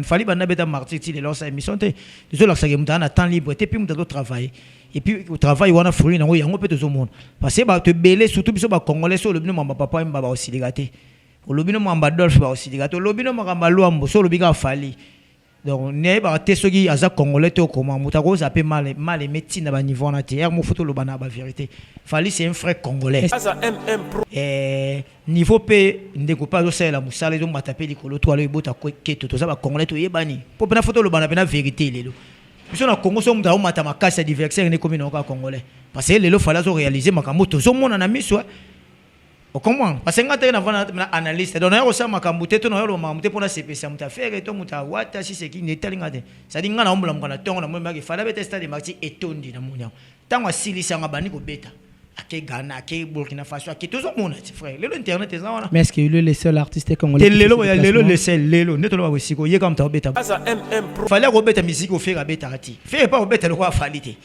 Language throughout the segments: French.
Il fallait que martyr les lance émission te désolé ça que muta na temps libre et puis muta do travail et puis au travail on a fruit nango yango peut tout monde parce que ba te belé surtout biso ba congolais so lobino mamba papa mbaba aussi ligaté o lobino mamba dolph ba aussi ligaté lobino makamba luambo so lobika fali donc né ba te soki aza congolais to comment muta ko zaper mal médecine na ba niveau na terre mo photo lobana ba vérité fali c'est un frère congolais niveau pe ndeko pa zo sala musala zo matape likolo to alo ebota ko keto to za ba congolais to yebani po pena photo lobana pena vérité lelo biso na Congo so muta o mata makasi adversaire ne komino ka congolais parce que lelo fala zo réaliser makambo to zo mona na miso o comment parce que ngata na vana analyste donc na yo sa makambo te to na yo makambo te pona CPC muta faire to muta wata si c'est qui ne talinga te ça dit ngana ombula mukana tongo na mwema ke fala beta stade marti etondi na munya tango silisa ngabani ko beta ake Ghana ake Burkina Faso ake tout le monde frère lelo internet ezana mais est-ce que le seul artiste congolais lelo le seul lelo neto lo basiko ye comme ta beta fallait ko beta musique au faire beta ati faire pas beta le quoi falité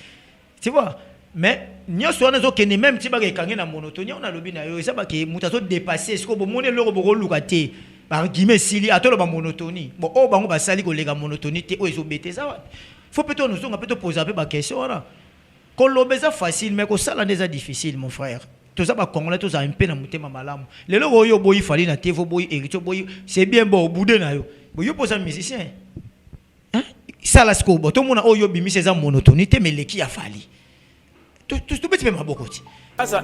tu vois mais nyoso na zo kene même ti ba ke kangi na monotonie on a lobi na yo ça ba ke mutazo dépasser ce ko bo mone le ko lukate par guillemets sili atolo ba monotonie bon o bango ba sali ko lega monotonie te o ezo bete ça faut peut-être nous on peut poser ba question là kolobeza facile mais ko sala déjà difficile mon frère tout ça ba congolais tout ça un peu na mutema malamu lelo oyo boyi fali na tevo boyi erito boyi c'est bien bon boudé na yo boyo posa musicien hein sala sko bo to mona oyo bimi c'est ça monotonie te mais leki ya fali tout petit peu ma bokoti ça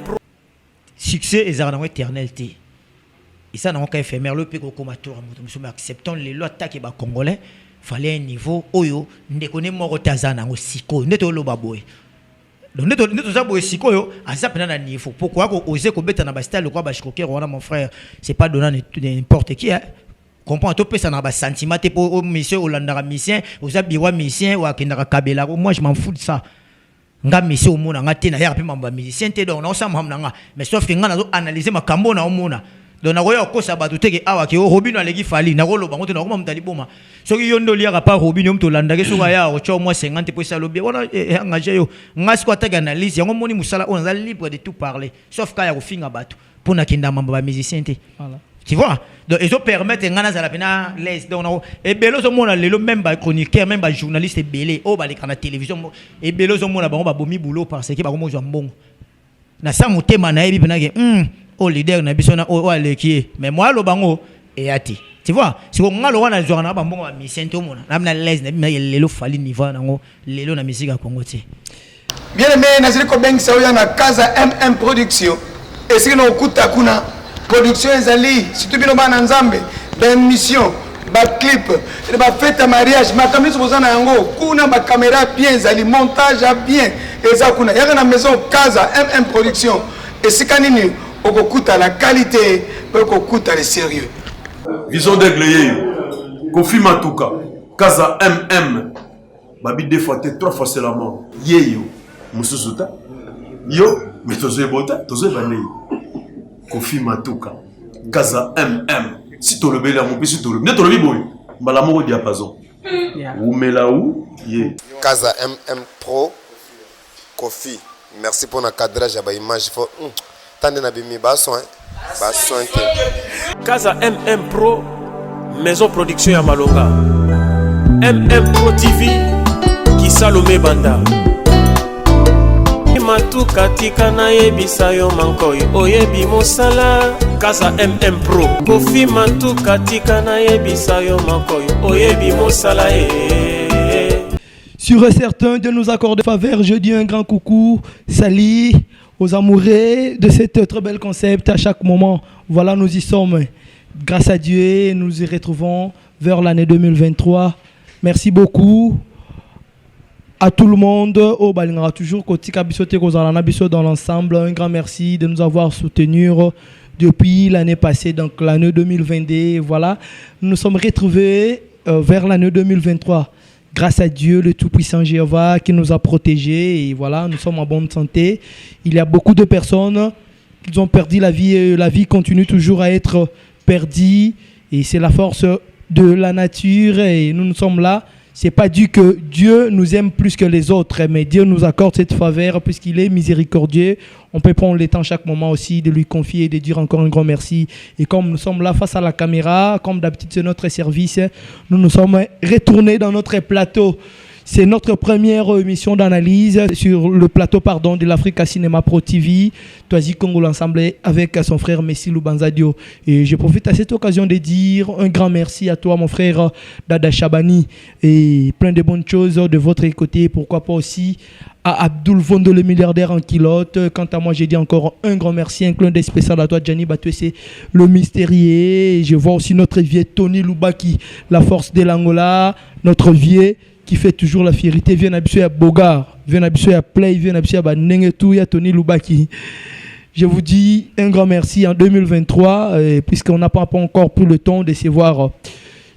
pro succès ezarana éternel te et ça na ka éphémère le pe ko komatora moto nous acceptons les lois attaquer ba congolais fallait un niveau oyo ndekone moko tazana ngo siko ndeto lo baboy donc ndeto za boy siko yo azapena na niveau pourquoi ko oser ko beta na ba style ko ba shikoker wana mon frère c'est pas donner n'importe qui hein comprends to pesa na ba sentiment te pour monsieur Hollanda mission oza biwa mission ou akenda kabela moi je m'en fous de ça nga mission omona nga te na ya pe mamba musicien te donc na osama hamna nga mais sauf que nga na analyser makambo na omona donc na koya kosa bato teke awa ke Robino aleki fali na koloba ngote na koma mutali boma soki yondo liaka pa Robino mto landake soka ya ocho moi 50 pour ça lobby wana engagé yo ngasi ko ataka analyse yango moni musala on a libre de tout parler sauf ka ya ko finga bato pona kinda mamba ba musicien te voilà tu vois donc ils ont permettre ngana za la pena les donc et belo zo mona lelo même ba chroniqueur même ba journaliste belé o ba le kana télévision et belo zo mona ba bomi boulot parce que ba ko mo zo mbongo na sa motema na yebi pena ke au leader na biso na o aleki mais moi lo bango et ati tu vois si on ngalo wana zo na ba mbongo ba mission to mona na les na lelo fali niveau nango lelo na musique ya Congo te bien aimé nazili ko beng sa ya na Kaza MM production et si no kuta kuna production ezali surtout bino bana nzambe ba émission ba clip ba fête mariage makamisi bozana yango kuna ba caméra bien ezali montage bien eza kuna ya na maison Kaza MM production et si kanini okukuta la qualité okukuta le sérieux vision d'aigle Kofi Matuka Kaza MM babi deux fois trois fois seulement yeyo mususuta yo mais tozo bota tozo bané Kofi Matuka Kaza MM si to le bela mo si to le ne to le boy mbala moko diapason ou melaou ye Kaza MM Pro Kofi merci pour le cadrage à image faut tande na bimi ba soin Kaza MM Pro maison production ya Malonga MM Pro TV ki Salomé Banda Matuka tika na yebisa yo mankoy oyebi mosala Kaza MM Pro Kofi Matuka tika na yebisa yo mankoy oyebi mosala Sur certains de nos accords de faveur, je dis un grand coucou, salut aux amoureux de cet très bel concept à chaque moment. Voilà, nous y sommes. Grâce à Dieu, nous y retrouvons vers l'année 2023. Merci beaucoup à tout le monde. Au Balingara, toujours côté Kabisote Kozalana Biso dans l'ensemble. Un grand merci de nous avoir soutenus depuis l'année passée, donc l'année 2022. Voilà, nous sommes retrouvés vers l'année 2023. Grâce à Dieu, le Tout-Puissant Jéhovah qui nous a protégés. Et voilà, nous sommes en bonne santé. Il y a beaucoup de personnes qui ont perdu la vie. Et la vie continue toujours à être perdue. Et c'est la force de la nature. Et nous sommes là. c'est pas dû que Dieu nous aime plus que les autres, mais Dieu nous accorde cette faveur puisqu'il est miséricordieux. On peut prendre le temps chaque moment aussi de lui confier et de dire encore un grand merci. Et comme nous sommes là face à la caméra, comme d'habitude c'est notre service, nous nous sommes retournés dans notre plateau. C'est notre première émission d'analyse sur le plateau de l'Africa Cinéma Pro TV, Toisi Congo l'ensemble avec son frère Messi Lubanzadio. Et je profite à cette occasion de dire un grand merci à toi mon frère Dada Chabani et plein de bonnes choses de votre côté, pourquoi pas aussi à Abdul Vondo le milliardaire en kilote. Quant à moi, j'ai dit encore un grand merci, un clin d'œil spécial à toi Gianni Batoué, le mystérieux. Je vois aussi notre vieux Tony Lubaki, la force de l'Angola, notre vieux qui fait toujours la fierté, vient habitué à Bogar, vient habitué à Play, vient habitué à Nengetou, à Tony Lubaki. Je vous dis un grand merci en 2023, puisqu'on n'a pas encore pris le temps de se voir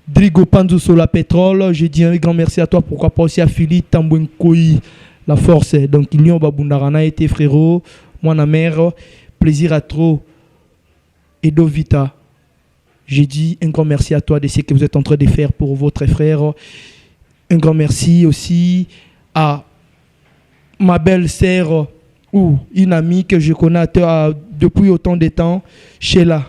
Drigo Panzo sur la pétrole. Je dis un grand merci à toi, pourquoi pas aussi à Philippe Tambouenkoui, la force. Donc, il y a Babundarana été frérot, moi, la mère, plaisir à trop. Edo Vita, j'ai dit un grand merci à toi de ce que vous êtes en train de faire pour votre frère. Un grand merci aussi à ma belle-sœur ou une amie que je connais depuis autant de temps, Sheila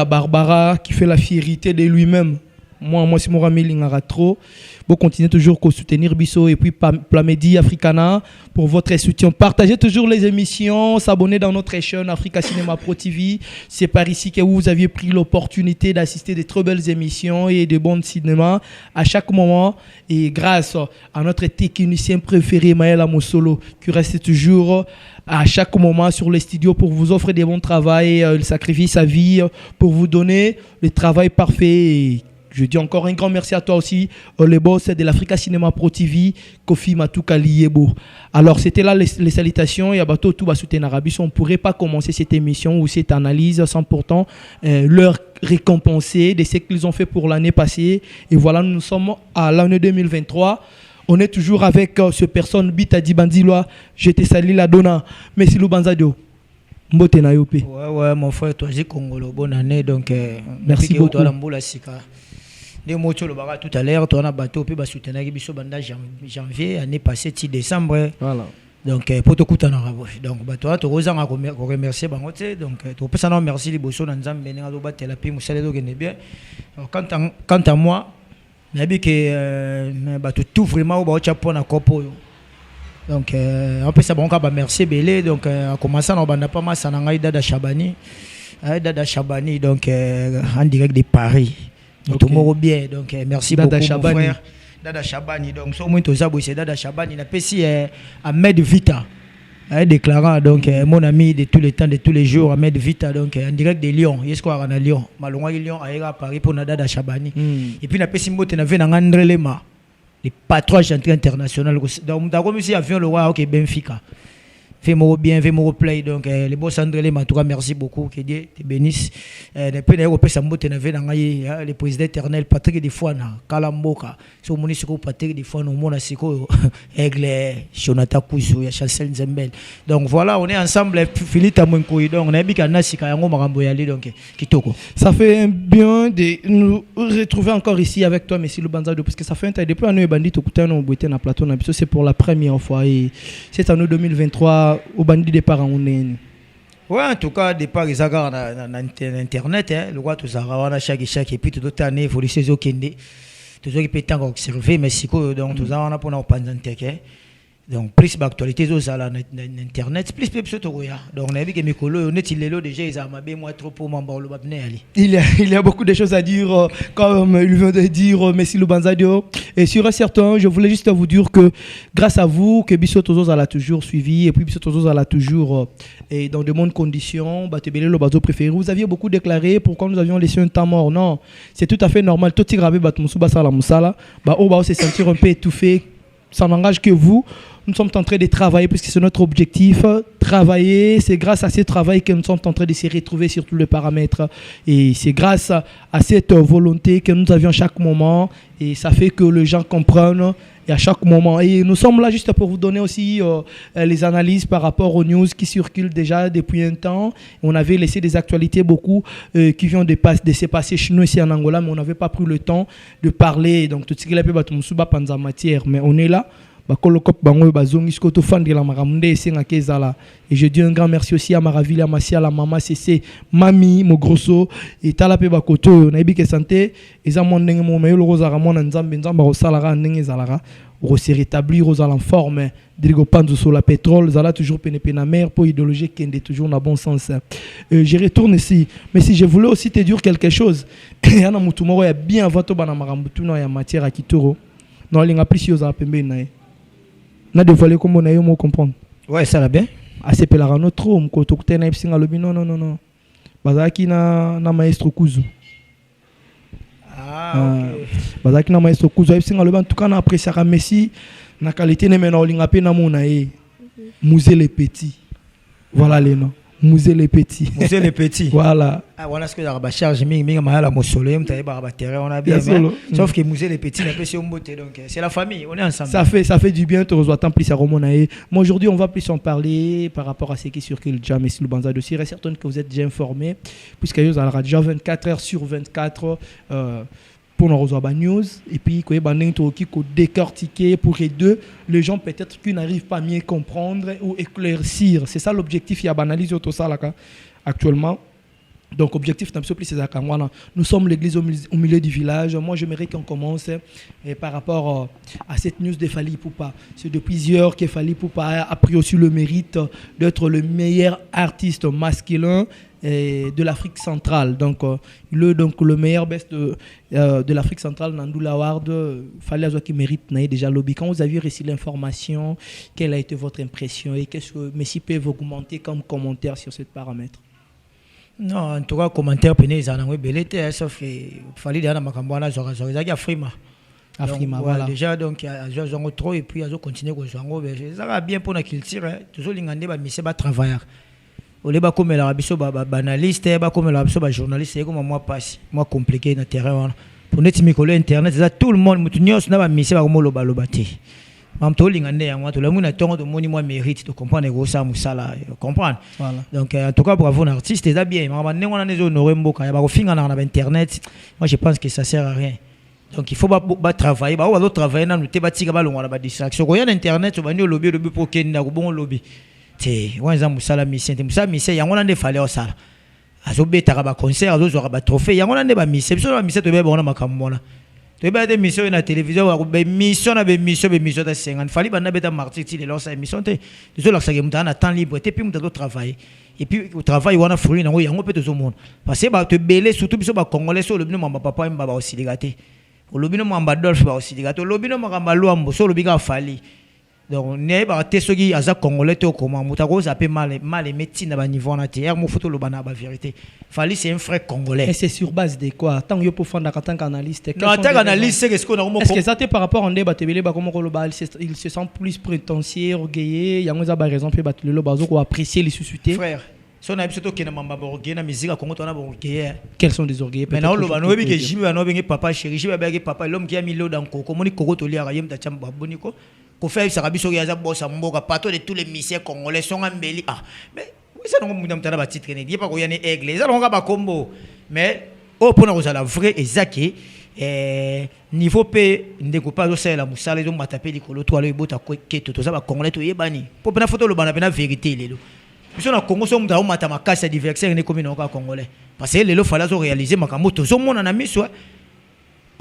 Barbara, qui fait la fierté de lui-même. Moi, c'est mon ami Lingara-Tro. Vous continuez toujours à soutenir Bisso et puis Plamedi Africana pour votre soutien. Partagez toujours les émissions, s'abonnez dans notre chaîne Africa Cinéma Pro TV. C'est par ici que vous aviez pris l'opportunité d'assister à de très belles émissions et de bons cinémas à chaque moment. Et grâce à notre technicien préféré, Maël Amosolo, qui reste toujours à chaque moment sur les studios pour vous offrir des bons travail. Il sacrifie sa vie pour vous donner le travail parfait. Et je dis encore un grand merci à toi aussi, le boss de l'Africa Cinéma Pro TV, Kofi Matuka Liebo. Alors, c'était là les salutations. Et à bateau, tout va soutenir Arabie. On ne pourrait pas commencer cette émission ou cette analyse sans pourtant leur récompenser de ce qu'ils ont fait pour l'année passée. Et voilà, nous sommes à l'année 2023. On est toujours avec ce personne, Bitadi Bandiloa. Je te salue la donna. Merci Lubanzadio. Ouais, mon frère, toi, j'ai Congolo. Bonne année. Donc, merci beaucoup. Des mots tout à l'heure, tu as un bateau, puis soutenir Bisso Banda janvier, année passée, 6 décembre. Voilà. Donc, pour te coûter un rabo. Donc, bateau, tu as remercier Bangote. Donc, tu peux s'en remercier les bossons dans Zambie, dans le thérapie, Moussale, donc, bien. Quant à moi, je sais que tout vraiment au Japon à Kopo. Donc, on peut savoir qu'on va merci Belé. Donc, en commençant, on va pas mal s'en Dada Chabani. Dada Chabani, donc, en direct de Paris. Tout le monde bien, donc merci Dada beaucoup Chabani. Mon frère Dada Chabani. Donc so moi c'est Dada Chabani. Il a passé Ahmed Vita, déclarant donc mon ami de tous les temps, de tous les jours, Ahmed Vita, donc en direct de Lyon. Il est quoi à Lyon, Malonga Lyon à Paris pour Dada Chabani. Et puis il a passé mbote na vena André Lema, le patron chantier international. Donc d'accord monsieur avion le roi OK Benfica. Fais-moi bien, fais-moi play. Donc, les boss André, en tout cas, merci beaucoup. Que Dieu te bénisse. Depuis le président éternel, Patrick Defouana, Kalamboka, sur mon isiko, Patrick Defouana, mon asiko, Aigle, Jonathan Kouzou, Chancel Zembel. Donc, voilà, on est ensemble, Philippe Amounkoui. Donc, on a vu qu'un Asika, Yango Maramboyali, donc, Kitoko. Ça fait bien de nous retrouver encore ici avec toi, Messi Lubanzado, parce que ça fait un temps, depuis l'année bandit, au plateau, c'est pour la première fois. Et cette année 2023, au bandit départ on est. Ouais, en tout cas, départ ils agarrent dans internet, le roi tout ça, on a chaque et puis toute année il faut les saisons qui est toujours qui peut être observé, mais si quoi donc tout ça on a pour nous pendant donc plus d'actualité aux à internet plus donc on a vu que mes collègues on est il déjà ils ont moi trop pour m'en le il y a beaucoup de choses à dire comme il vient de dire Messi Lubanzadio et sur un certain je voulais juste vous dire que grâce à vous que Bisso Tozo a toujours suivi et puis Bisso Tozo a toujours et dans de bonnes conditions Batebele le bateau préféré vous aviez beaucoup déclaré pourquoi nous avions laissé un temps mort non c'est tout à fait normal tout tigravé Batmusu Basala Musala on va se sentir un peu étouffé ça n'engage que vous. nous sommes en train de travailler, puisque c'est notre objectif. Travailler, c'est grâce à ce travail que nous sommes en train de se retrouver sur tous les paramètres. Et c'est grâce à cette volonté que nous avions à chaque moment. Et ça fait que les gens comprennent et à chaque moment. Et nous sommes là juste pour vous donner aussi les analyses par rapport aux news qui circulent déjà depuis un temps. On avait laissé des actualités beaucoup qui viennent de se passer chez nous ici en Angola, mais on n'avait pas pris le temps de parler. Donc tout ce qui est en matière, mais on est là. Et je dis un grand merci aussi à Maraville, à Massia, à la maman CC, Mami, Mogrosso, et Talape Bakoto, Naibike Santé, et Zamondeng, mon meilleur Rosa Ramon, et Zamba Rosalara, et Zalara, se rétablir aux en forme, Dirigo Panzo sur la pétrole, Zala toujours pénépenamer, mer, pour idéologie qui est toujours dans le bon sens. Je retourne ici, mais si je voulais aussi te dire quelque chose, il y a bien avant tout, il y a matière à Kitoro, non, il y a plus de choses à Pembe. Na dévoilé comme on a eu mon comprendre. Ouais, ça va bien. Ah c'est pelara no trop mko tokute na ipsinga lobi non. Bazaki na maestro Kuzu. OK. Bazaki na maestro Kuzu ipsinga lobi en tout cas na apprécier Messi na qualité ne mena olinga pe na mona e. Musée les petits. Voilà les noms. Musée les petits. Musée les petits. Voilà. Ah, voilà ce que la charge mingi la mosolé, on a bien. Sauf que Musée les petits n'a pas si on beauté donc c'est la famille, on est ensemble. Ça fait du bien, tu reçois tant plus à Romonae. Moi aujourd'hui, on va plus en parler par rapport à ce qui circule déjà mais le Banza dossier. Il est certain que vous êtes déjà informés puisque vous avez déjà 24 heures sur 24 pour nous recevoir des news et puis qu'on décortiquer pour aider les gens peut-être qui n'arrivent pas à mieux comprendre ou éclaircir. C'est ça l'objectif, il y a banalisé tout ça là actuellement. Donc, objectif, nous sommes l'église au milieu du village. Moi, j'aimerais qu'on commence par rapport à cette news de Fally Ipupa. C'est de plusieurs que Fally Ipupa a pris aussi le mérite d'être le meilleur artiste masculin de l'Afrique centrale. Donc, le meilleur best de l'Afrique centrale, Nandoula Award, Fally Azwa qui mérite déjà lobby. Quand vous avez reçu l'information, quelle a été votre impression et qu'est-ce que Messi peut vous augmenter comme commentaire sur ce paramètre? Non, en tout cas, commentaire péné, ils en ont belleté, sauf qu'il fallait dire à Makambouana, ils ont Afrima. Afrima, voilà. Déjà, donc, ils ont trop et puis ils ont continué à jouer. Ça va bien pour la culture, toujours les gens qui sont travailleurs. Au lieu de comme la banaliste, comme la journaliste, c'est comme moi passe, moi compliqué dans le terrain. Pour nous, Internet, tout le monde, tout le monde, n'a pas mis ça comme l'obalobaté. Donc, en tout cas, pour avoir un artiste, c'est bien. Internet, moi, je pense que ça ne sert à rien. Donc, il faut travailler. Il faut travailler dans le distraction. Quand il y a Internet, il y a un lobby pour qu'il y ait un lobby. C'est un mission. Il y a un fallait ça. Il y a un concert, il y a un trophée. Il y a un mission. Il y a un mission. Tu as des missions na télévision, des missions de 50. Fallait que tu aies martyr, tu lances émission. Tu as temps libre, et puis tu dois travailler. Et puis au travail, on a fruit, on a peut tout le monde. Parce que tu belé surtout si tu congolais sur le bino mon papa m'a aussi dégaté. Au lobino mon badolf aussi dégaté. Au lobino mon gambalouambo sur le biga fali. Donc n'est pas tesogi aza congolais to comment mutako zappé mal médecine à niveau na terre mo photo le bana ba vérité. Fali c'est un frère congolais. Et c'est sur base de quoi? Tant yo pour fondre tant qu'analyste. Non, tant qu'analyste c'est ce qu'on a est-ce que ça te par rapport en débat tebele ba comme il se sent plus prétentieux, orgueilleux, il y a une raison peut battre le bazo ko apprécier les susciter. Frère, si on a plutôt que na mamba orgueilleux na musique à Congo on a orgueilleux. Quels sont des orgueilleux? Maintenant le bano bi que Jimmy bano bengi papa chéri, Jimmy bengi papa l'homme qui a mis l'eau dans Coco, moni Coco to lia yem ta chamba boniko. Pour faire ça rabiso yaza bossa mboka pato de tous les missions congolais sont embellis. Ah mais oui ça non mudam tana ba titre ne dit pas ko yani aigle ça non ba combo mais au pour na la vrai ezaki niveau p ndeko pas zo sala musala zo matape likolo to alo ebota ko keto to za ba congolais to yebani pour na photo lo bana pena vérité lelo biso na Congo so mutaho mata makasa diversaire ne commune ka congolais parce que lelo fala zo réaliser makambo to zo mona na miso.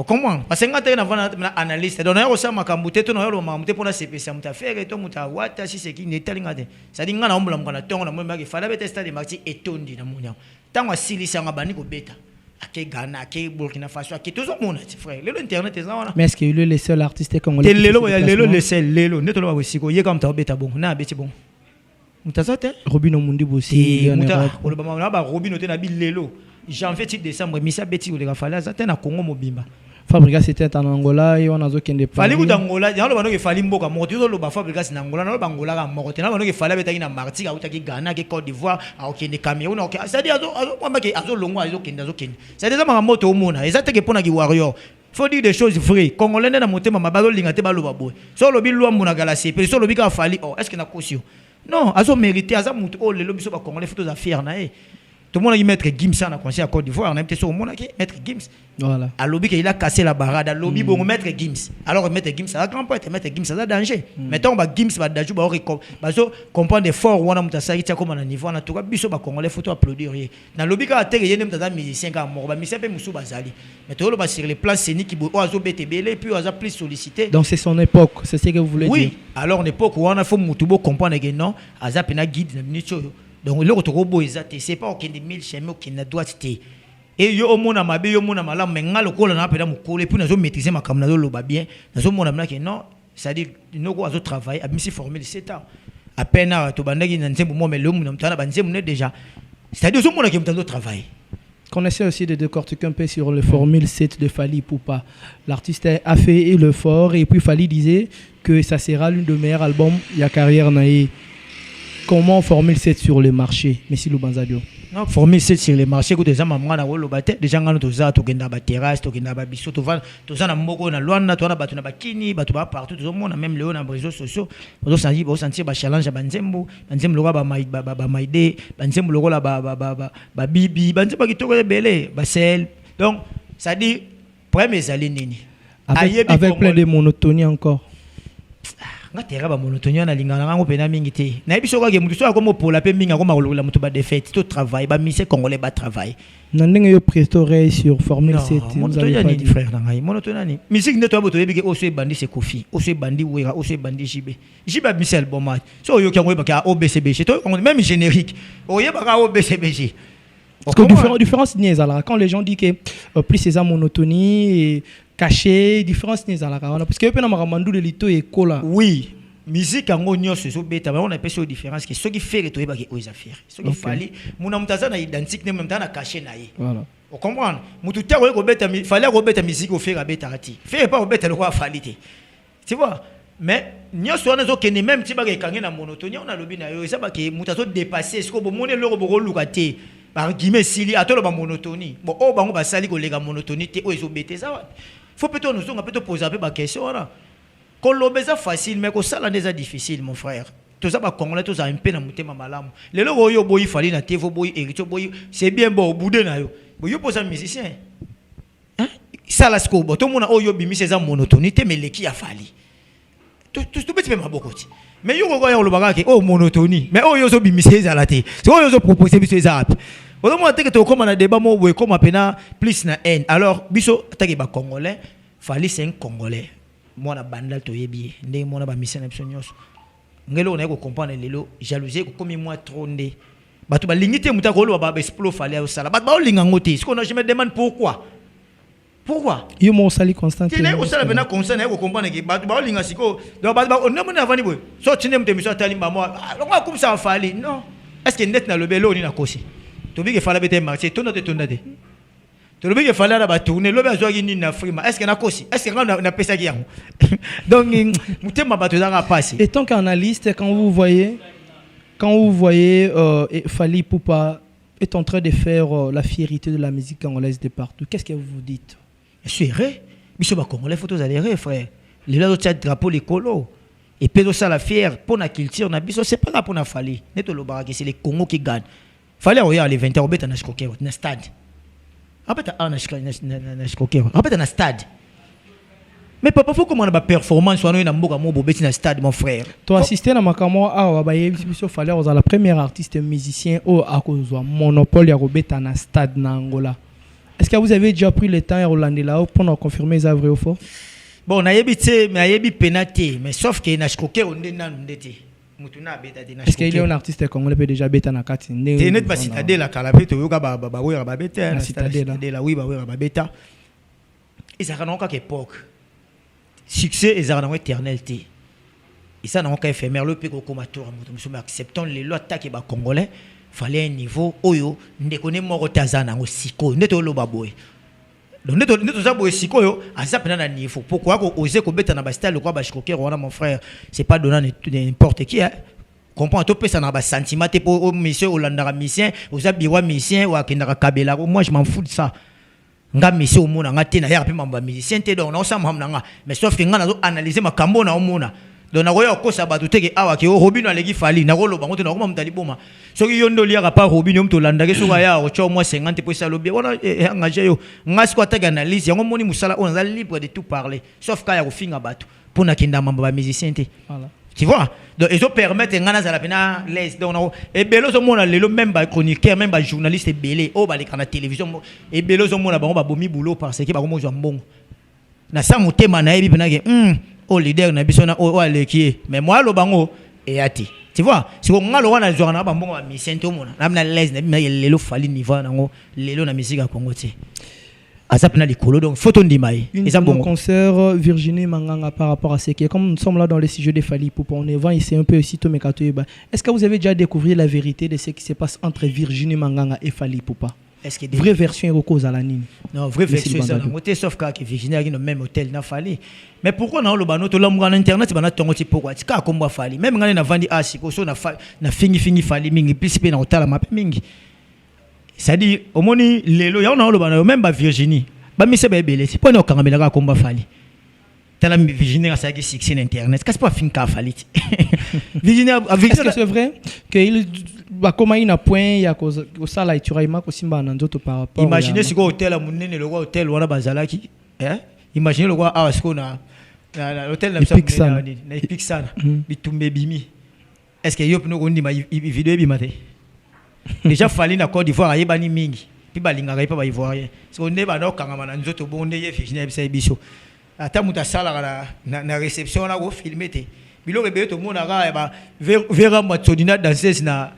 Comment? Parce que quand on a un analyste, on a aussi un macambouté, on a un pour la CPC, on a fait et on a water si c'est qui n'est pas lingardé. Ça dit qu'on a un blanc, on a ton, on a même qu'il fallait tester des marchés étonnés dans le monde. Tant que si les gens bani ko bêta, à quel Ghana, à quel Burkina Faso, à quel tout le monde, frère. L'internet est là. Mais est-ce que le seul artiste congolais? Le seul, ne te le vois aussi. Il est comme ta bêta bon, na bêta bon. Mutazate? Robino Mundi aussi. Robino te na bi lelo. Janvier décembre, misa bêti ou les rafales, ça t'es na Congo mobimba. Fabregas était en Angola et on a qui ne fali ku Angola ya lo banoke fali mboka moko to lo ba Fabregas na Angola na lo bangola ka moko te na banoke fali betaki na Martinique auta ki Ghana ki Côte d'Ivoire au ki ne Cameroun au c'est-à-dire azo mwamba ki azo longwa azo kenda c'est-à-dire ça ma moto omona ezate ke pona ki warrior faut dire des choses vraies congolais na motema mabalo linga te balo babo so lo bi lwa muna gala sepe so lo bi ka fali oh est-ce que na caution non azo mérité aza mutu oh le biso ba congolais faut to fier na tout le monde qui mettre Gims en conseil à Côte d'Ivoire on a été sur au monde qui mettre Gims voilà à lobby qu'il a cassé la barrade à lobby bon mettre Gims alors mettre Gims ça grand point mettre Gims ça danger mettons ba Gims ba daju ba comprendre des forts wana mutasa qui comme na niveau na tout cas biso ba congolais faut applaudir na lobby ka tere yene mutasa musicien ka mort ba musicien pe musu bazali mais tout le ba sur les plans scéniques qui ozo BTB et puis ozo plus sollicité donc c'est son époque c'est ce que vous voulez dire oui alors l'époque où on a faut mutubo comprendre que non aza pena guide na minute donc le robo ezate c'est pas aucun des mille chemin qui na droite té et yo omona mabe yo mona mala menga lokola na pela mukole puis nazo maîtriser makamna lo ba bien nazo mona mna que non c'est à dire noko azo travail a misi formé 7 ans à peine to bandaki na nzembo mo melo mu na mtana banzembo ne déjà c'est à dire zo mona que mtando travail connaissez aussi de décortiquer un peu sur le formule 7 de Fally Ipupa. L'artiste a fait l'effort et puis Fally disait que ça sera l'une des meilleurs albums il y a carrière naïe. Comment Formule 7 sur le marché, Messi Lubanzadio? Non, Formule 7 sur le marché, que des gens m'ont dit des gens qui ont été dans la terrasse, qui ont été dans la biseau, tout ça na moko na Luanda, tout na batu na bakini, batu ba partout, tout le monde même Léo na réseaux sociaux, on sentir ba challenge banzembo, banzembo loga ba maide, banzembo loga ba bibi, banzembo ki toko belé, ba sel. Donc ça dit premier zali nini. Avec plein de monotonie encore. Ngatera ba monotonie na lingana ngango pena mingi te na biso ka ke mutu so akomo pola pe minga ko makolola mutu ba défaite to travail ba mise congolais ba travail na ndenge yo prestore sur Formule 7 monotonie ni frère na ngai monotonie ni musique ne to ba to yebi ke o so bandi se Kofi o so bandi wera o so bandi jibe mise album so yo kango ba ka OBCBG to même générique o yeba ka OBCBG. Parce que différence n'est pas quand les gens disent que plus c'est ça monotonie et caché différence n'est pas parce que peut na mandou de lito et cola oui musique en nyo so beta on appelle ça différence que ce qui fait que ba ke oza faire ce qui fallait muna mutaza na identique ne même na caché na ye voilà on comprend mutu ta ko beta fallait ko beta musique au faire beta ati fait pas beta le quoi fallait tu vois mais nyo so na zo ke même ti ba ke kangi na monotonie on a lobi na yo ça ba ke mutazo dépasser ce ko bo mone le ko lukate par guillemets sili atolo ba monotonie bon o bango ba sali ko lega monotonie te o ezo bete ça faut peut-être nous on peut te poser un peu ma question là quand l'obésa facile mais que ça là déjà difficile mon frère tout ça ba congolais tout ça un peu na mutema malamu le lo yo boyi fali na tevo boyi erito boyi c'est bien bon au bout de na yo boyo posa musicien hein ça la sco bo to mona o yo bimi c'est monotonie te mais le qui a fali tout petit peu ma bokoti mais yo ko yo lo bagake o monotonie mais o yo so bimi c'est la te c'est o yo so proposer biso ezap au moins que tu comme on a débat mo we comme apena plus na haine alors biso attaquer ba congolais fallait c'est un congolais moi na bandal to yebi ndé mo na ba mission na biso nyos ngelo na ko comprendre lelo jalousie ko comme moi trop ndé batu ba lingité muta ko lo ba explo fallait au sala ba linga ngote ce qu'on a je me demande pourquoi yo mo sali constant tene ko sala bena constant na ko comprendre que batu ba linga siko do ba on ne mo na vani boy so tine mte mission talimba mo ko comme ça fallait non est-ce que net na le belo ni na kosi to bi ke fala bete marché to na te to bi ke fala na ba tourner lo ba zo ni na frima est-ce que na kosi est-ce que na pesa ki yango donc mutema ba to za passer et tant qu'analyste quand vous voyez Fally Ipupa est en train de faire la fierté de la musique congolaise de partout, qu'est-ce que vous vous dites? Je suis heureux biso ba congolais faut tous aller frère les là autres drapeau les colo et pédo ça la fière pour la culture na biso c'est pas là pour na Fally neto lo baraki c'est les Congo qui gagnent. Fallait regarder les 20 heures bête na skokero na stade apeta na skokero apeta na stade mais papa faut comment on a performance on na mboka mo bobeti na stade mon frère toi assister na makamo awa ba yebiso fallait aux la première artiste musicien au akozwa monopole ya robeta na stade na Angola. Est-ce que vous avez déjà pris le temps à Hollande là pour nous confirmer ça vrai ou faux? Bon na yebite mais yebi penate mais sauf que na skokero ndena ndete. Est-ce qu'il y a un artiste congolais qui déjà bêta na kati? C'est net ba citadelle la calabé to yoka ba wera ba bêta na citadelle la oui ba wera ba bêta. Et ça n'a aucune époque. Succès et ça n'a éternalité. Et ça n'a aucun éphémère le peko komatora moto nous acceptons les lois attaquer ba congolais fallait un niveau oyo ndekone moko tazana ngo siko ndeto lo baboy. donc nous ça boy sikoyo azap na niveau pourquoi ko oser ko beta na ba style quoi ba choquer wana mon frère c'est pas donnant n'importe qui hein comprends to pesa na ba sentiment te pour monsieur Olanda mission ozabiwa mission wa kinaka kabela moi je m'en fous de ça nga monsieur omona nga te na ya pe mamba musicien te donc na osama nga mais sauf que nga na analyser makambo na omona donc na koya kosa bato teke awa ke Robino aleki fali na koloba ngoto na koma mutali boma soki yondo liaka pa Robino mto landa ke soka ya ocho moi 50 pour ça lobi wana engagé yo nga siko ataka analyse yango moni musala on est libre de tout parler sauf ka ya kofinga bato pour na kinda mamba ba musicien te voilà tu vois donc ils ont permettre ngana za la pena les donc et belo zo mona lelo même ba chroniqueur même ba journaliste belé o ba les kana télévision et belo zo mona ba bomi boulot parce que ba ko mo zo mbongo na sa motema na yebi pena ke au leader na biso na o aleki mais moi lo bango et ati tu vois si on ngalo wana zo na ba mbongo ba mission to mona na les na lelo fali niveau nango lelo na musique ya Congo ti azapna likolo donc photo ndimai ils ont bon concert Virginie Manganga par rapport à ce qui est comme nous sommes là dans les sujets de Fally Ipupa on est vent ici un peu aussi Tomekatoyeba est-ce que vous avez déjà découvert la vérité de ce qui se passe entre Virginie Manganga et Fally Ipupa est-ce que vraie version est cause à la nine non vraie version ça na moté sauf que Virginie a dans même hôtel na Fally mais pourquoi na lo bano to lamu na internet bana tongo ti pourquoi tika komba Fally même ngane na vandi asiko so na fingi Fally mingi plus pe na otala mape mingi c'est-à-dire au moni lelo ya on a le même ba Virginie ba mi se ba belé c'est pas no kangamela ka komba Fally tala Virginie a ça qui succès internet qu'est-ce pas fin ka Fally Virginie est-ce que c'est vrai que il ba comment il na point ya ko sala itura ima ko simba na ndoto par rapport imaginez si ko hôtel munene le hôtel wana bazalaki imaginez le quoi asko na hôtel na Pixana bitumbe bimi est-ce que yop no gondi ma vidéo bimate déjà Fally na Côte d'Ivoire ayebani mingi puis balinga ka pa ivoirien so ne ba no kangama na nzoto bonde ye Virginie bisa biso ata muta sala na réception na go filmer te bilo bebe to mona ka ba vera matodina danseuse na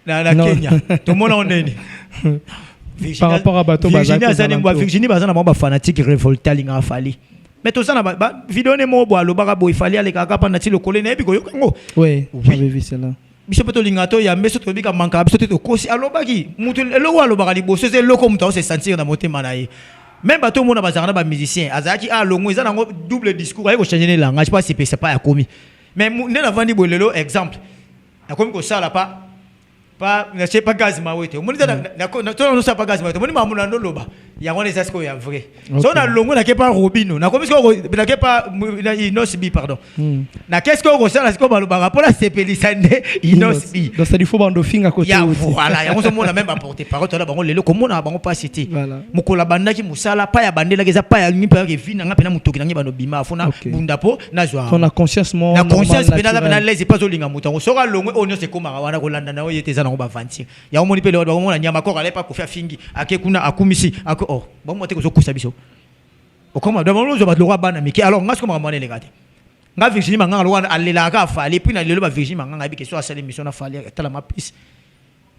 Kenya to mona onene par rapport à bateau Virginie bazana ba fanatique révolté linga Fally mais tout ça na ba vidéo ne mo bo alobaka bo Fally ale ka pa na ti le collé na biko yo kango oui j'avais vu cela biso peto lingato ya meso to bika manka biso to kosi alobaki mutu elo alobaka liboso c'est loko mutu se sentir na motema na ye même bato mona bazana ba musicien azaki a longo ezana ngo double discours ayeko changer langage pas c'est pas ya komi mais ne la vandi bolelo exemple na komi ko sala pas ne sais pas gaz mawete moni na to no sa pas gaz mawete moni mamuna ndo loba ya ngone ça c'est ya vrai so na longo na ke pas Robino na komi ko na ke pas Inosbi pardon na qu'est-ce que ça c'est comme loba pour la CPLisande Inosbi donc ça il faut bando finga côté ya voilà ya on se mona même apporter parole to la bango lelo comme na bango pas cité mukola bandaki musala pa ya bandela ke za pa ya ngi pa ke vina nga pena mutoki na ngi bano bima fona bunda po na zwa on a conscience mo na conscience pena les pas olinga mutango soka longo onyo se koma wana ko landa na oyete za na ba vanti ya omoni pele ba mona nyama ko ale pa ko fa fingi ake kuna akumisi ako oh ba mo te ko kusa biso o koma da mo zo ba lo bana miki alors ngasko ma mona le gade nga Virginie Manganga lo wana alela ka Fally puis na lelo ba Virginie Manganga bi ke so asale mission na Fally tala ma pis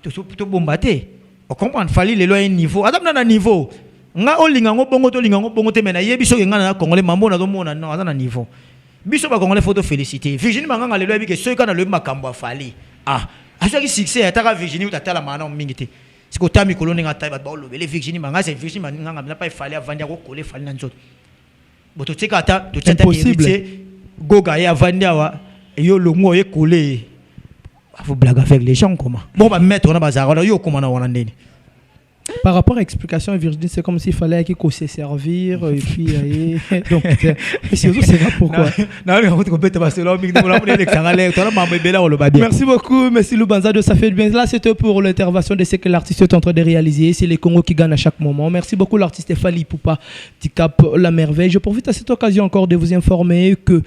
to bombaté o comprendre Fally lelo un niveau adam na niveau nga olinga ngo bongo te mena yebi so nga na congolais mambo na do mona non azana niveau biso ba congolais photo féliciter Virginie Manganga lelo bi ke so kana le makambo Fally azaki succès ataka Virginie utatala mana mingi te siko tami kolone ngata ba lo bele Virginie Manganga c'est Virginie Manganga na pas Fally avandi ko coller Fally na nzoto boto tika ta to tata héritier goga ya avandi wa yo longo ye coller vous blague avec les gens comment bon ba mettre na bazara yo comment na wana ndeni par rapport à l'explication Virginie c'est comme s'il fallait qu'il se servir et puis donc c'est là pourquoi merci beaucoup merci Lubanza de ça fait bien là c'était pour l'intervention de ce que l'artiste est en train de réaliser c'est les Congos qui gagnent à chaque moment merci beaucoup l'artiste Fally Ipupa Ticap la merveille je profite à cette occasion encore de vous informer que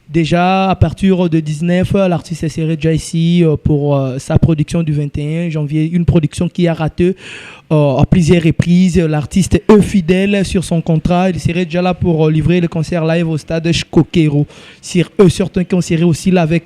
déjà à partir de 19 l'artiste serait déjà ici pour sa production du 21 janvier une production qui a raté à plusieurs reprises. L'artiste est fidèle sur son contrat. Il serait déjà là pour livrer le concert live au stade Shkokero. Sur eux, certains qui ont serré aussi là avec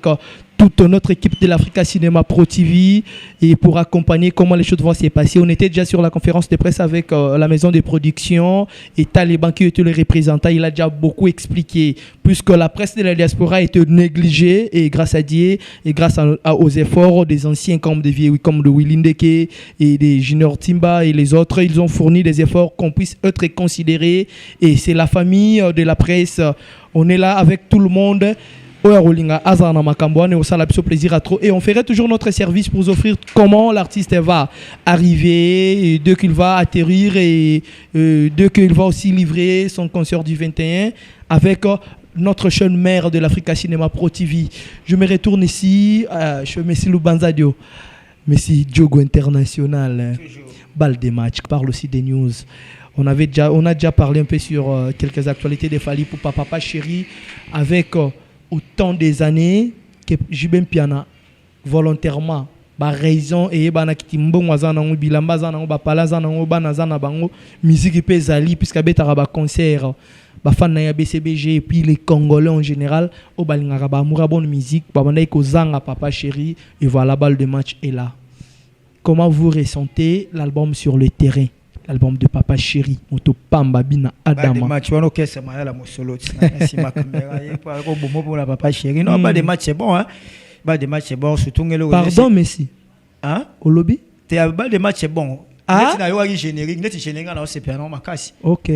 toute notre équipe de l'Africa Cinéma Pro TV et pour accompagner comment les choses vont se passer. On était déjà sur la conférence de presse avec la maison de production et Taliban qui était le représentant. Il a déjà beaucoup expliqué puisque la presse de la diaspora a été négligée et grâce à Dieu et grâce aux efforts des anciens comme de Willy Ndeke et des Junior Timba et les autres, ils ont fourni des efforts qu'on puisse être considérés et c'est la famille de la presse. On est là avec tout le monde. Et on ferait toujours notre service pour vous offrir comment l'artiste va arriver, dès qu'il va atterrir et dès qu'il va aussi livrer son concert du 21 avec notre jeune maire de l'Africa Cinéma Pro TV. Je me retourne ici, je Messi Lubanzadio, Messi Diogo International, balle des matchs, parle aussi des news. On a déjà parlé un peu sur quelques actualités de Fally pour Papa Chéri avec autant des années que Jibem Piana volontairement ba raison et ba na kitimbo wazana ngo bilamba zana ngo ba palaza na ngo ba na zana bango musique pe zali puisque betara ba concert ba fan na ya BCBG et puis les Congolais en général au balingaka ba amoura bonne musique ba bandai ko zanga Papa Chéri et voilà balle de match est là. Comment vous ressentez l'album sur le terrain? L'album de Papa Chéri, Moto Pamba Bina Adama. Match, on ok c'est la mosolo. Si ma caméra est pas pour la Papa Chéri. Non, pas de match c'est bon hein. Pas de match c'est bon surtout ngelo. Pardon Messi. Hein? Au lobby? T'es pas de match c'est bon. Ah. Na yo générique, net générique na c'est piano makasi. OK.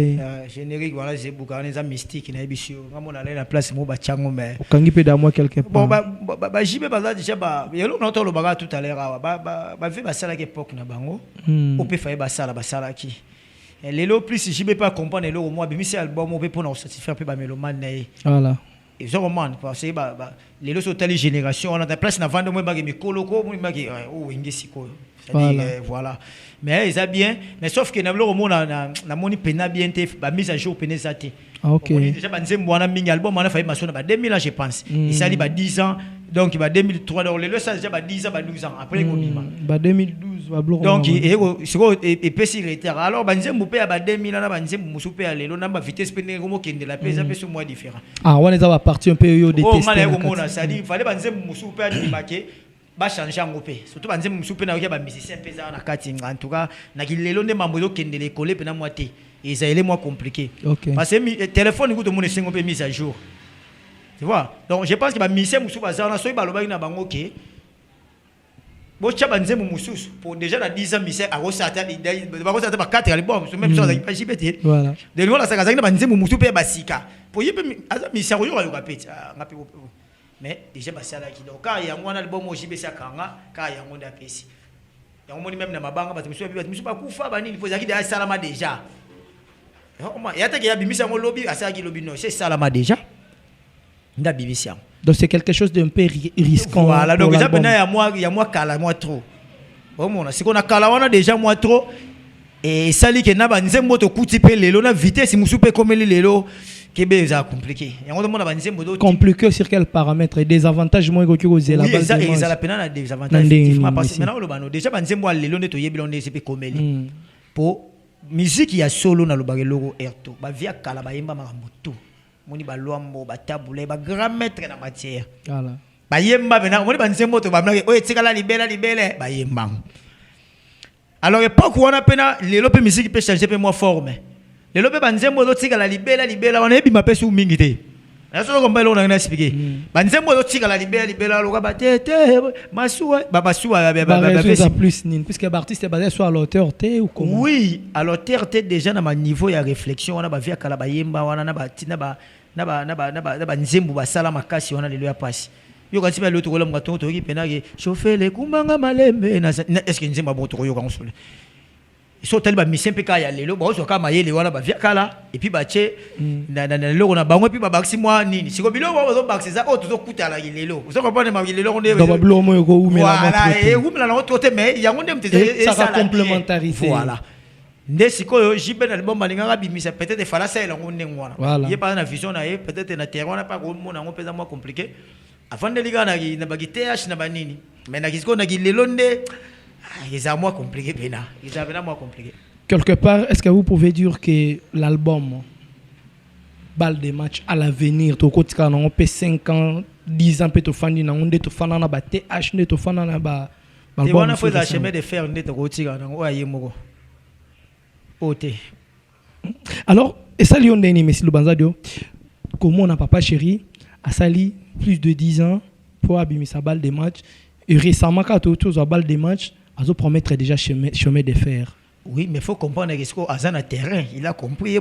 Générique voilà, c'est boucane za mystique na bisio. Ngamo na la place mo ba chango mais. Kangi pe da moi quelque part. Bon ba jibe ba déjà ba yelo na to lo baga tout à l'heure ba vu ba sala époque na bango. On peut faire ba sala ki. Et lelo plus jibe pas comprendre lelo moi bi mi album on peut pour nous satisfaire peu ba mélomane na. Voilà. Ils ont romane parce que les lots sont telle génération on a de place na vendre moi ba mi koloko moi ba oh ingesiko. Voilà. Mais ils a bien mais sauf que na lo na moni pena bien te ba mise à jour pena zate. OK. On déjà ba nzembo wana mingi album on a fait maçon ba 2000 ans je pense. Il s'ali ba 10 ans donc ba 2003 donc les lots ça déjà ba 10 ans ba 12 ans après ko bima. Ba 2012 ba blog. Donc et pesi retard alors ba nzembo pe ba 2000 ans ba nzembo musu pe lelo na ba vitesse pe ngo kende la pesa pe sur moi différent. Ah on est à partir un peu yo de tester. Oh malé ko mona ça dit fallait ba nzembo musu pe animaké. Ba changer ngopé surtout banze musupe na yoka ba musicien pesa na kati en tout cas na kilelo nde mambo yo kende les coller pena moi te et ça est moins compliqué parce que téléphone ko to mon singo pe mise à jour tu vois donc je pense que ba musicien musupe ba za na so ba loba na bango ke bo cha banze mususu pour déjà na 10 ans musicien a resata ba resata ba 4 albums même chose avec pas jibete voilà de lola saka saka banze musupe ba sika pour yebe aza musicien yo ka peta ngapi mais déjà basala ki donc quand yango wana album ojibe sakanga ka yango nda pesi yango moni même na mabanga ba musu ba kufa ba nini poza ki da salama déjà comment yata ki ya bimisa ngo lobby asala ki lobby non c'est salama déjà nda bibisi yango donc c'est quelque chose d'un peu risquant voilà donc déjà pena ya moi kala moi trop bon c'est qu'on a kala wana déjà moi trop et sali ke na ba nzembo to kuti pe lelo na vitesse musu pe comme lelo Québec c'est compliqué. Il y a un monde à banzer compliqué sur quel paramètre et des avantages moins que aux élèves. Oui, ça a la peine à des avantages effectivement parce que maintenant le bano déjà banzer moi les longs nettoyer bilon des CP comme lui. Pour musique il y a solo na le bagelo erto. Ba via kala ba yemba mamutu. Moni ba loambo ba tabule ba grand maître na matière. Voilà. Ba yemba bena moni banzer moto ba mna oye tikala libela ba yemba. Alors époque où on a peine les lope musique peut changer peu moins forme. Les lobes banzembo do tika la libela on ebi mapesu mingi te na so ko mbelo na expliquer banzembo do tika la libela lo ba tete masuwa ba plus nin puisque l'artiste est basé sur à l'auteur T ou comment oui à l'auteur T déjà na niveau ya réflexion on a ba via kala ba yemba wana na ba tina ba na ba nzembo ba sala makasi wana lelo ya passe yo quand tu vas l'autre kolom gato to ki pena ke chauffer les kumbanga malembe na est-ce que nzembo ba to yo ka ngosole so tellement mission pe ka ya lelo ba so ka mayele wana ba via kala et puis ba che na lelo na bango puis ba baxi moi nini siko bilo ba zo baxi za o to kuta la lelo so ko pone ma lelo on ba blo mo ko umela voilà et umela na autre côté mais ya ngonde mteze et ça va complémentarité voilà nde siko yo jibe na album balinga bimisa peut-être fala ça la ngonde ngwana yé pas na vision na peut-être na terrain na pas ko mo na ngo pesa moins compliqué avant de liga na ba guitar na ba nini mais na kisiko na lelo nde ils sont moins compliqués, ils sont vraiment moins compliqués. Quelque part, est-ce que vous pouvez dire que l'album Balle des matchs à l'avenir, tu as 5 ans 10 ans peut te fandi na onde te fana na ba TH ne te fana na ba et on a fait la chemin de fer ndete ko tika na o ayemoko oté. Alors et ça lion deni Messi Lubanzadio comment on a papa chéri a sali plus de 10 ans pour abimisa balle des matchs et récemment quand autour de balle des matchs azo promettre déjà chemin de fer. Oui, mais il faut comprendre que ce qu'on a dans le terrain, il a compris.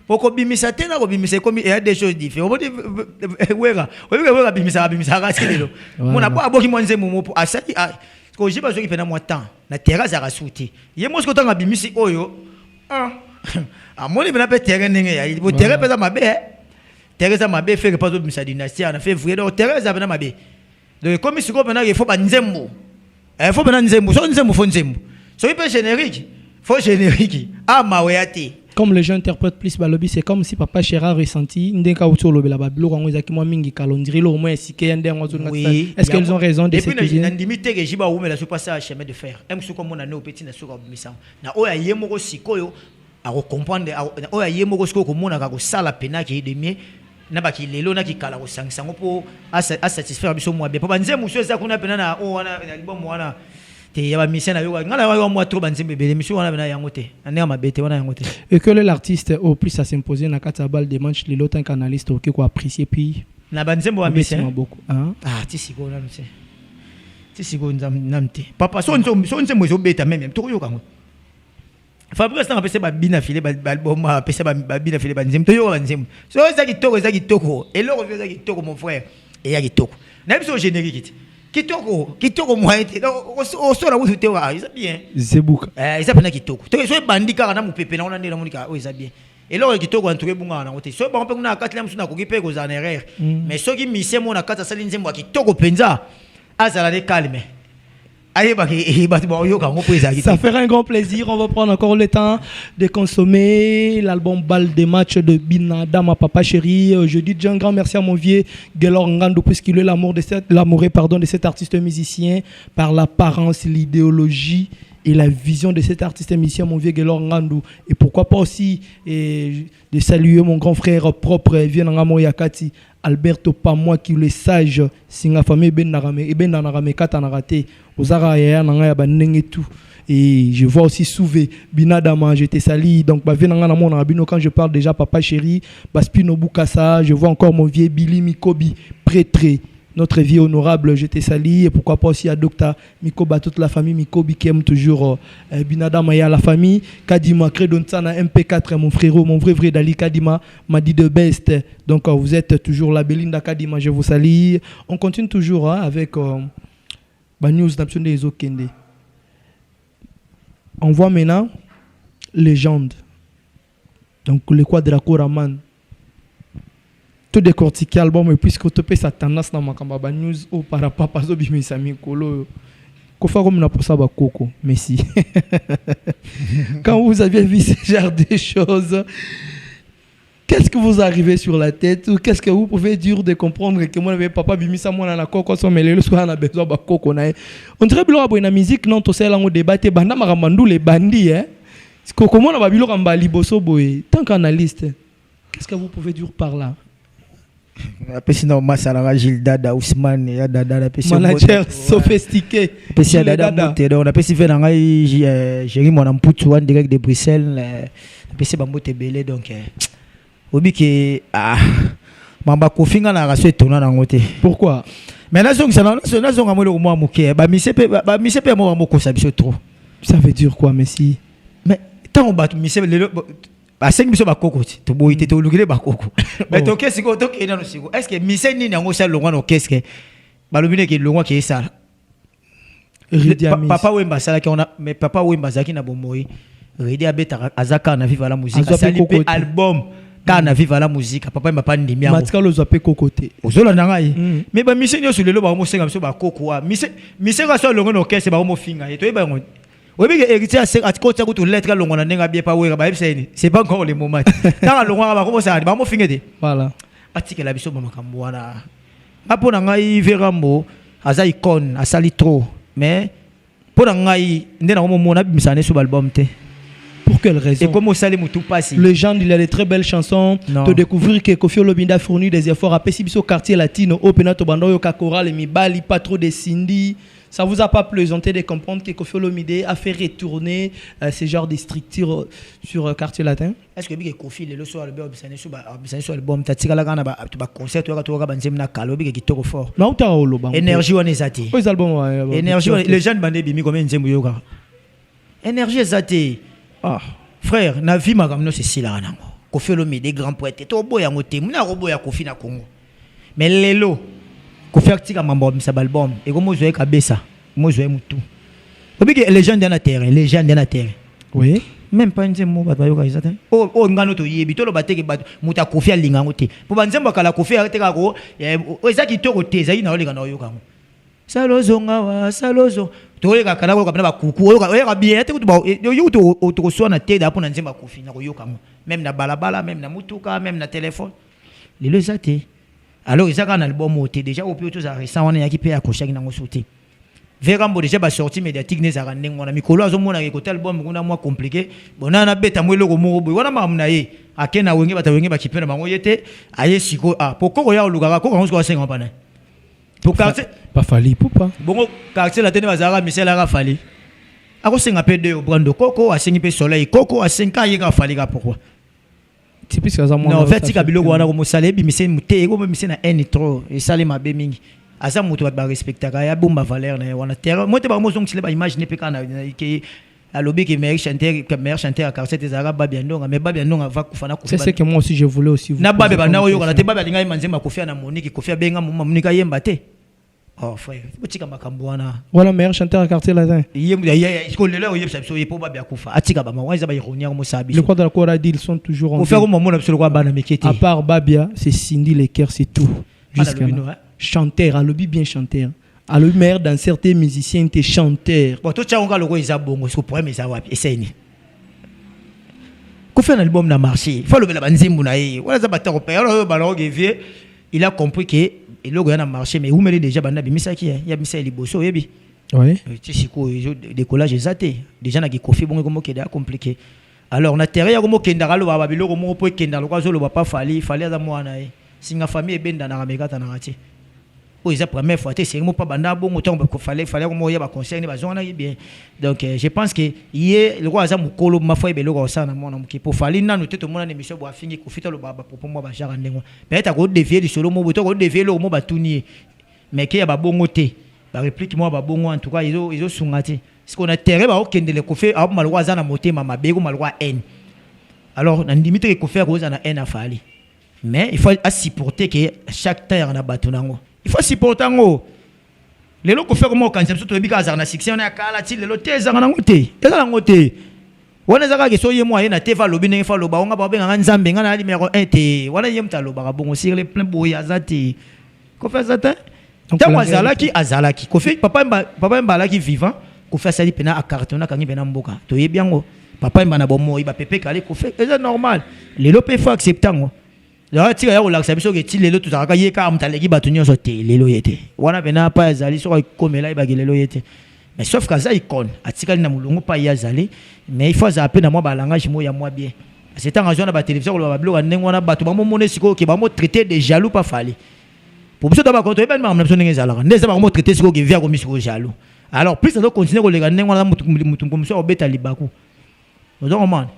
Pour qu'on bimisa tena, qu'on bimisa comme il y a des choses différentes. On dit, ouais, bimisa, rasile. Mon abou abou qui mange mon mot pour asaki. Quand j'ai pas joué pendant moi temps, la terrasse a rassouté. Il y a moi ce qu'on a bimisi oyo. À mon niveau, on a pas terrain n'engagé. Pour terrain pas ma bé. Terrain ma bé fait pas de bimisa dynastie. On a fait vrai. Donc terrain ça pas ma bé. Donc comme il se comprend il faut pas nzembo. Il faut pas nzembo. So nzembo faut nzembo. So il peut générique. Faut générique. Ah mawéati. Comme les gens interprètent plus balobi, c'est comme si papa Chéra ressenti ndenka autour lobe la bablo quand ils akimo mingi kalondiri lo moins si que ndé ngozo na. Est-ce qu'ils ont raison de cette idée? Et puis na limité que jiba oumela so passer à chemin de fer. Em sou comme on a no petit na so ka bimisa. Na oya yemoko sikoyo a comprendre oya yemoko sikoyo ko mona ka ko sala pena ki de mieux. Na ba ki lelo na ki kala ko sangisango po a satisfaire biso moi bien. Papa nze muso za kuna pena na o wana na libo mwana. Et que l'artiste au plus à s'imposer dans la balle des matchs les autres canalistes qui ont apprécié puis merci beaucoup papa son beta même Fabrice n'a pas fait babina filé balbum a fait babina filé banzem to yo banzem so ezaki toko et là on ezaki toko mon frère et yaki toko na biso générique kitoko moite o sora wutu te wa isa bien zebuka isa pena kitoko to so bandika kana mupepe na ona ndela monika o isa bien et là kitoko antuke bunga na ngote so ba mpe kuna katela msuna ko kipe ko zanerer mais so ki mise mo na kata sali nzembo kitoko penza azala de calme. Ça fera un grand plaisir. On va prendre encore le temps de consommer l'album Balle des matchs de Binada, ma papa chéri. Je dis déjà un grand merci à mon vieux Gelor Ngando, puisqu'il est l'amoureux de cet artiste musicien par l'apparence, l'idéologie et la vision de cet artiste musicien, mon vieux Gelor Ngando. Et pourquoi pas aussi de saluer mon grand frère propre, Vienangamo Yakati. Alberto pas moi qui le sage singa famille ben narame kata narate ozara ya nanga ya banenge tout et je vois aussi Souvé Binadama j'étais sali donc ba venanga na mona bino quand je parle déjà papa chéri Baspino Bukasa je vois encore mon vieux Billy Mikobi prêtre notre vie honorable j'étais sali et pourquoi pas aussi à Docteur Mikoba toute la famille Mikobi qui aime toujours Binadama et à la famille Kadima Credontana MP4 mon frérot mon vrai Dali Kadima m'a dit de best donc vous êtes toujours la Belinda Kadima je vous salue on continue toujours avec news d'Abson des Okende on voit maintenant légende donc le Quadraco Raman tout décortiquer album et puisque tu peux sa tendance dans ma kamba news au par rapport à zo bimisa mikolo ko fa comme na posa ba koko merci quand vous aviez vu ce genre de choses qu'est-ce que vous arrivez sur la tête ou qu'est-ce que vous pouvez dire de comprendre que moi papa bimisa moi na koko so melelo so na besoin ba koko na on dirait bilo abo na musique non to sela ngo débattre banda makambandu les bandits hein comment na ba bilo kamba liboso boy tant qu'analyste qu'est-ce que vous pouvez dire par là? Sinon Masala Gildada Ousmane ya dada la manager sophistiqué PC dada monté on a PC fait dans Jérémy mon Mputu en direct de Bruxelles PC bambote belé donc obi que mamba kofinga na raso etona na ngote pourquoi mais na zong amolo mo amuke ba misepe mo amoko sabiso trop ça veut dire quoi Messi mais tant on bat misepe le ba sengi biso ba koko to boyite to lugile ba koko mais to kesi ko to kena no siko est-ce que mise ni nango sa longwa no qu'est-ce que ba lubine ke longwa ke ça papa wemba sala ki on a mais papa wemba zaki na bomoi redi abeta azaka na viva la musique sali pe album ka na viva la musique papa wemba pa ndimi yango matika lo zape kokote ozola na ngai mais ba mise ni so lelo ba mo senga biso ba koko mise ka so longwa no qu'est-ce ba mo finga et to ba ngo oui, mais héritier a côté de lettre à l'on a bien pas c'est pas encore le moment. Dans l'on va commencer à dire, finir. Voilà. Article la biso makamboana. Apona ngai verambo aza icon asali trop mais pour ngai ndena mo mona bimisane sur album te. quelle raison? Et comment ça les moutou passe? Le genre, il a des très belles chansons. Non. De découvrir que Kofi Olomide a fourni des efforts à Pessibiso quartier latino, au Penato Bando, Yoka Koral, et Mibali, pas trop de Cindy. Ça vous a pas plaisanté de comprendre que Kofi Olomide a fait retourner ces genres de structures sur quartier latin? Est-ce que Kofi le soir le album tatika la gana ba concert to ka banzem na kalo bi kitoko fort. Non, tu as Oloba. Énergie on ezati. Les albums énergie les gens bandé bimi comme nzembo yoka. Énergie ezati. Ah, frère, na vie makamno c'est si là nango. Kofi Olomide grand poète to boya ngote muna robo ya Kofi na Congo. Mais lelo Kofi aktika mambo misa album et comme mozoe kabesa, mozoe mutu. Obi que les gens dans la terre, les gens dans la terre. oui. Même pas nzembo ba yoka ezata. Oh ngano to yebi to lo bateke ba muta Kofi alinga ngote. Po banzembo kala Kofi ateka ko ezaki to ko teza ina oleka na yoka ngo. Salozo ngawa salozo. Toleka kala ko kapena ba kuku oyoka bien te kutuba yo to so na teda po na nzemba Kofi na ko yoka ngo. Même na balabala, même na mutuka, même na téléphone. Les ezate. Alors ils ont un album monté déjà au plus tôt ça récent on est qui peut accrocher qui n'a pas sauté. Vérambo déjà ba sortie médiatique né ça rendre on a mikolo azo mona ko album nguna moi compliqué bona na beta mwelo ko mo wana mamna ye akena wenge bata wenge ba kipena bango yete aye siko ah poko ya lugaka ko ko 50 pana. Pour quartier Pas fali poupa. bon quartier la tene bazara Michel a fali. Ako senga pe de brando koko a sengi pe soleil koko a 5 ans yeka fali ka pourquoi? C'est plus que ça moi. Non, en fait, si kabilo wana ko mosale bi mise muté ko mise na en trop et sale ma be mingi. Asa mutu ba respecta ka ya bomba valeur na wana terre. Moi te ba mo zong tile ba imaginer pe kana ke alobi ke meilleur chanteur à quartier des arabes ba bien ndonga mais ba bien ndonga va kufana c'est ce que moi aussi je voulais aussi. Na ba be ba na yo kana te ba ba linga manzema kofia na Monique kofia benga mama Monique yemba te. Oh frère, botika makambo wana. Voilà meilleur chanteur à quartier latin. Est-ce que le là yeb sabso yepo ba bia kufa. Atika ba ma wanza ba ironia mo sabi. Le quoi dans la Cora dit ils sont toujours en. Pour faire au moment absolument quoi ba na mekete. À part Babia, c'est Cindy Lecker, c'est tout. Jusqu'à là. Chanteur, alobi bien chanteur. Alobi meilleur dans certains musiciens t'es chanteur. Bon toi on ga logo isa bongo ce problème isa wapi essaye. Ko fait un album na marché. Faut le la banzimbu na ye. Wala za batako pe. Alors ba logo vie, il a compris que et le gars a marché mais où me déjà banda bimisa ki ya bimisa liboso yebi. Oui. Tu sais quoi décollage zaté. Déjà na ki Kofi bongo comme que compliqué. Alors na terre ya comme kenda galo ba biloko mo po kenda lo kwazo lo ba pas fali za mwana e. Singa famille benda na ramekata na ngati. Oh, c'est la première fois, c'est moi pas banda bon autant que fallait comme il y a concert ni bazona bien. Donc je pense que hier le roi Azam Kolo ma foi belo ko sana mona mki pour fali na nous tout monde na émission bo afingi ko fita lo baba pour moi ba jara ndengo. Peut-être à ko dévier du solo mo boto ko dévier lo mo ba tunier. Mais qu'il y a ba bongo te. Ba réplique moi ba bongo en tout cas ils ont sungati. Ce qu'on a terre ba okende le ko fait a mal roi Azana moté mama bego mal roi N. Alors na ndimite ko faire rose na N a fali. Mais il faut supporter que chaque terre na batunango. Il faut supporter ngo. Lelo ko faire comme quand c'est surtout bika za na section na kala ti lelo teza na ngote. Eza ngote. Wana zaka ke soye mo na te fa lobi ne fa loba nga ba benga nzambe nga na numéro 1 te. Wana yemta loba ka bongo sur les plein boya zati. Ko fait ça te? Tant azalaki ko fait papa mba ki vivant ko fait ça pena a cartona kangi pena mboka. To yebiango. Papa mba na bomo iba pepe kale ko fait. C'est normal. Lelo pe faut accepter ngo. La tira ya relaxa biso ke ti lelo tuzaka yeka amtaleki batunyo so te lelo yete wana bena pa yazali so ko mela ibagi lelo yete mais sauf que ça icône atikali na mulungu pa yazali mais il faut zapper na moi ba langage mo ya moi bien c'est tant raison na ba télévision lo ba blo ndengo na batu ba mo mone siko ke ba mo traiter de jaloux pas fali pour biso ba konto ben ma na biso ndenge zalaka ndeza ba mo traiter siko ke via ko misiko jaloux alors plus ça doit continuer ko lega ndengo na mutu komso obeta libaku.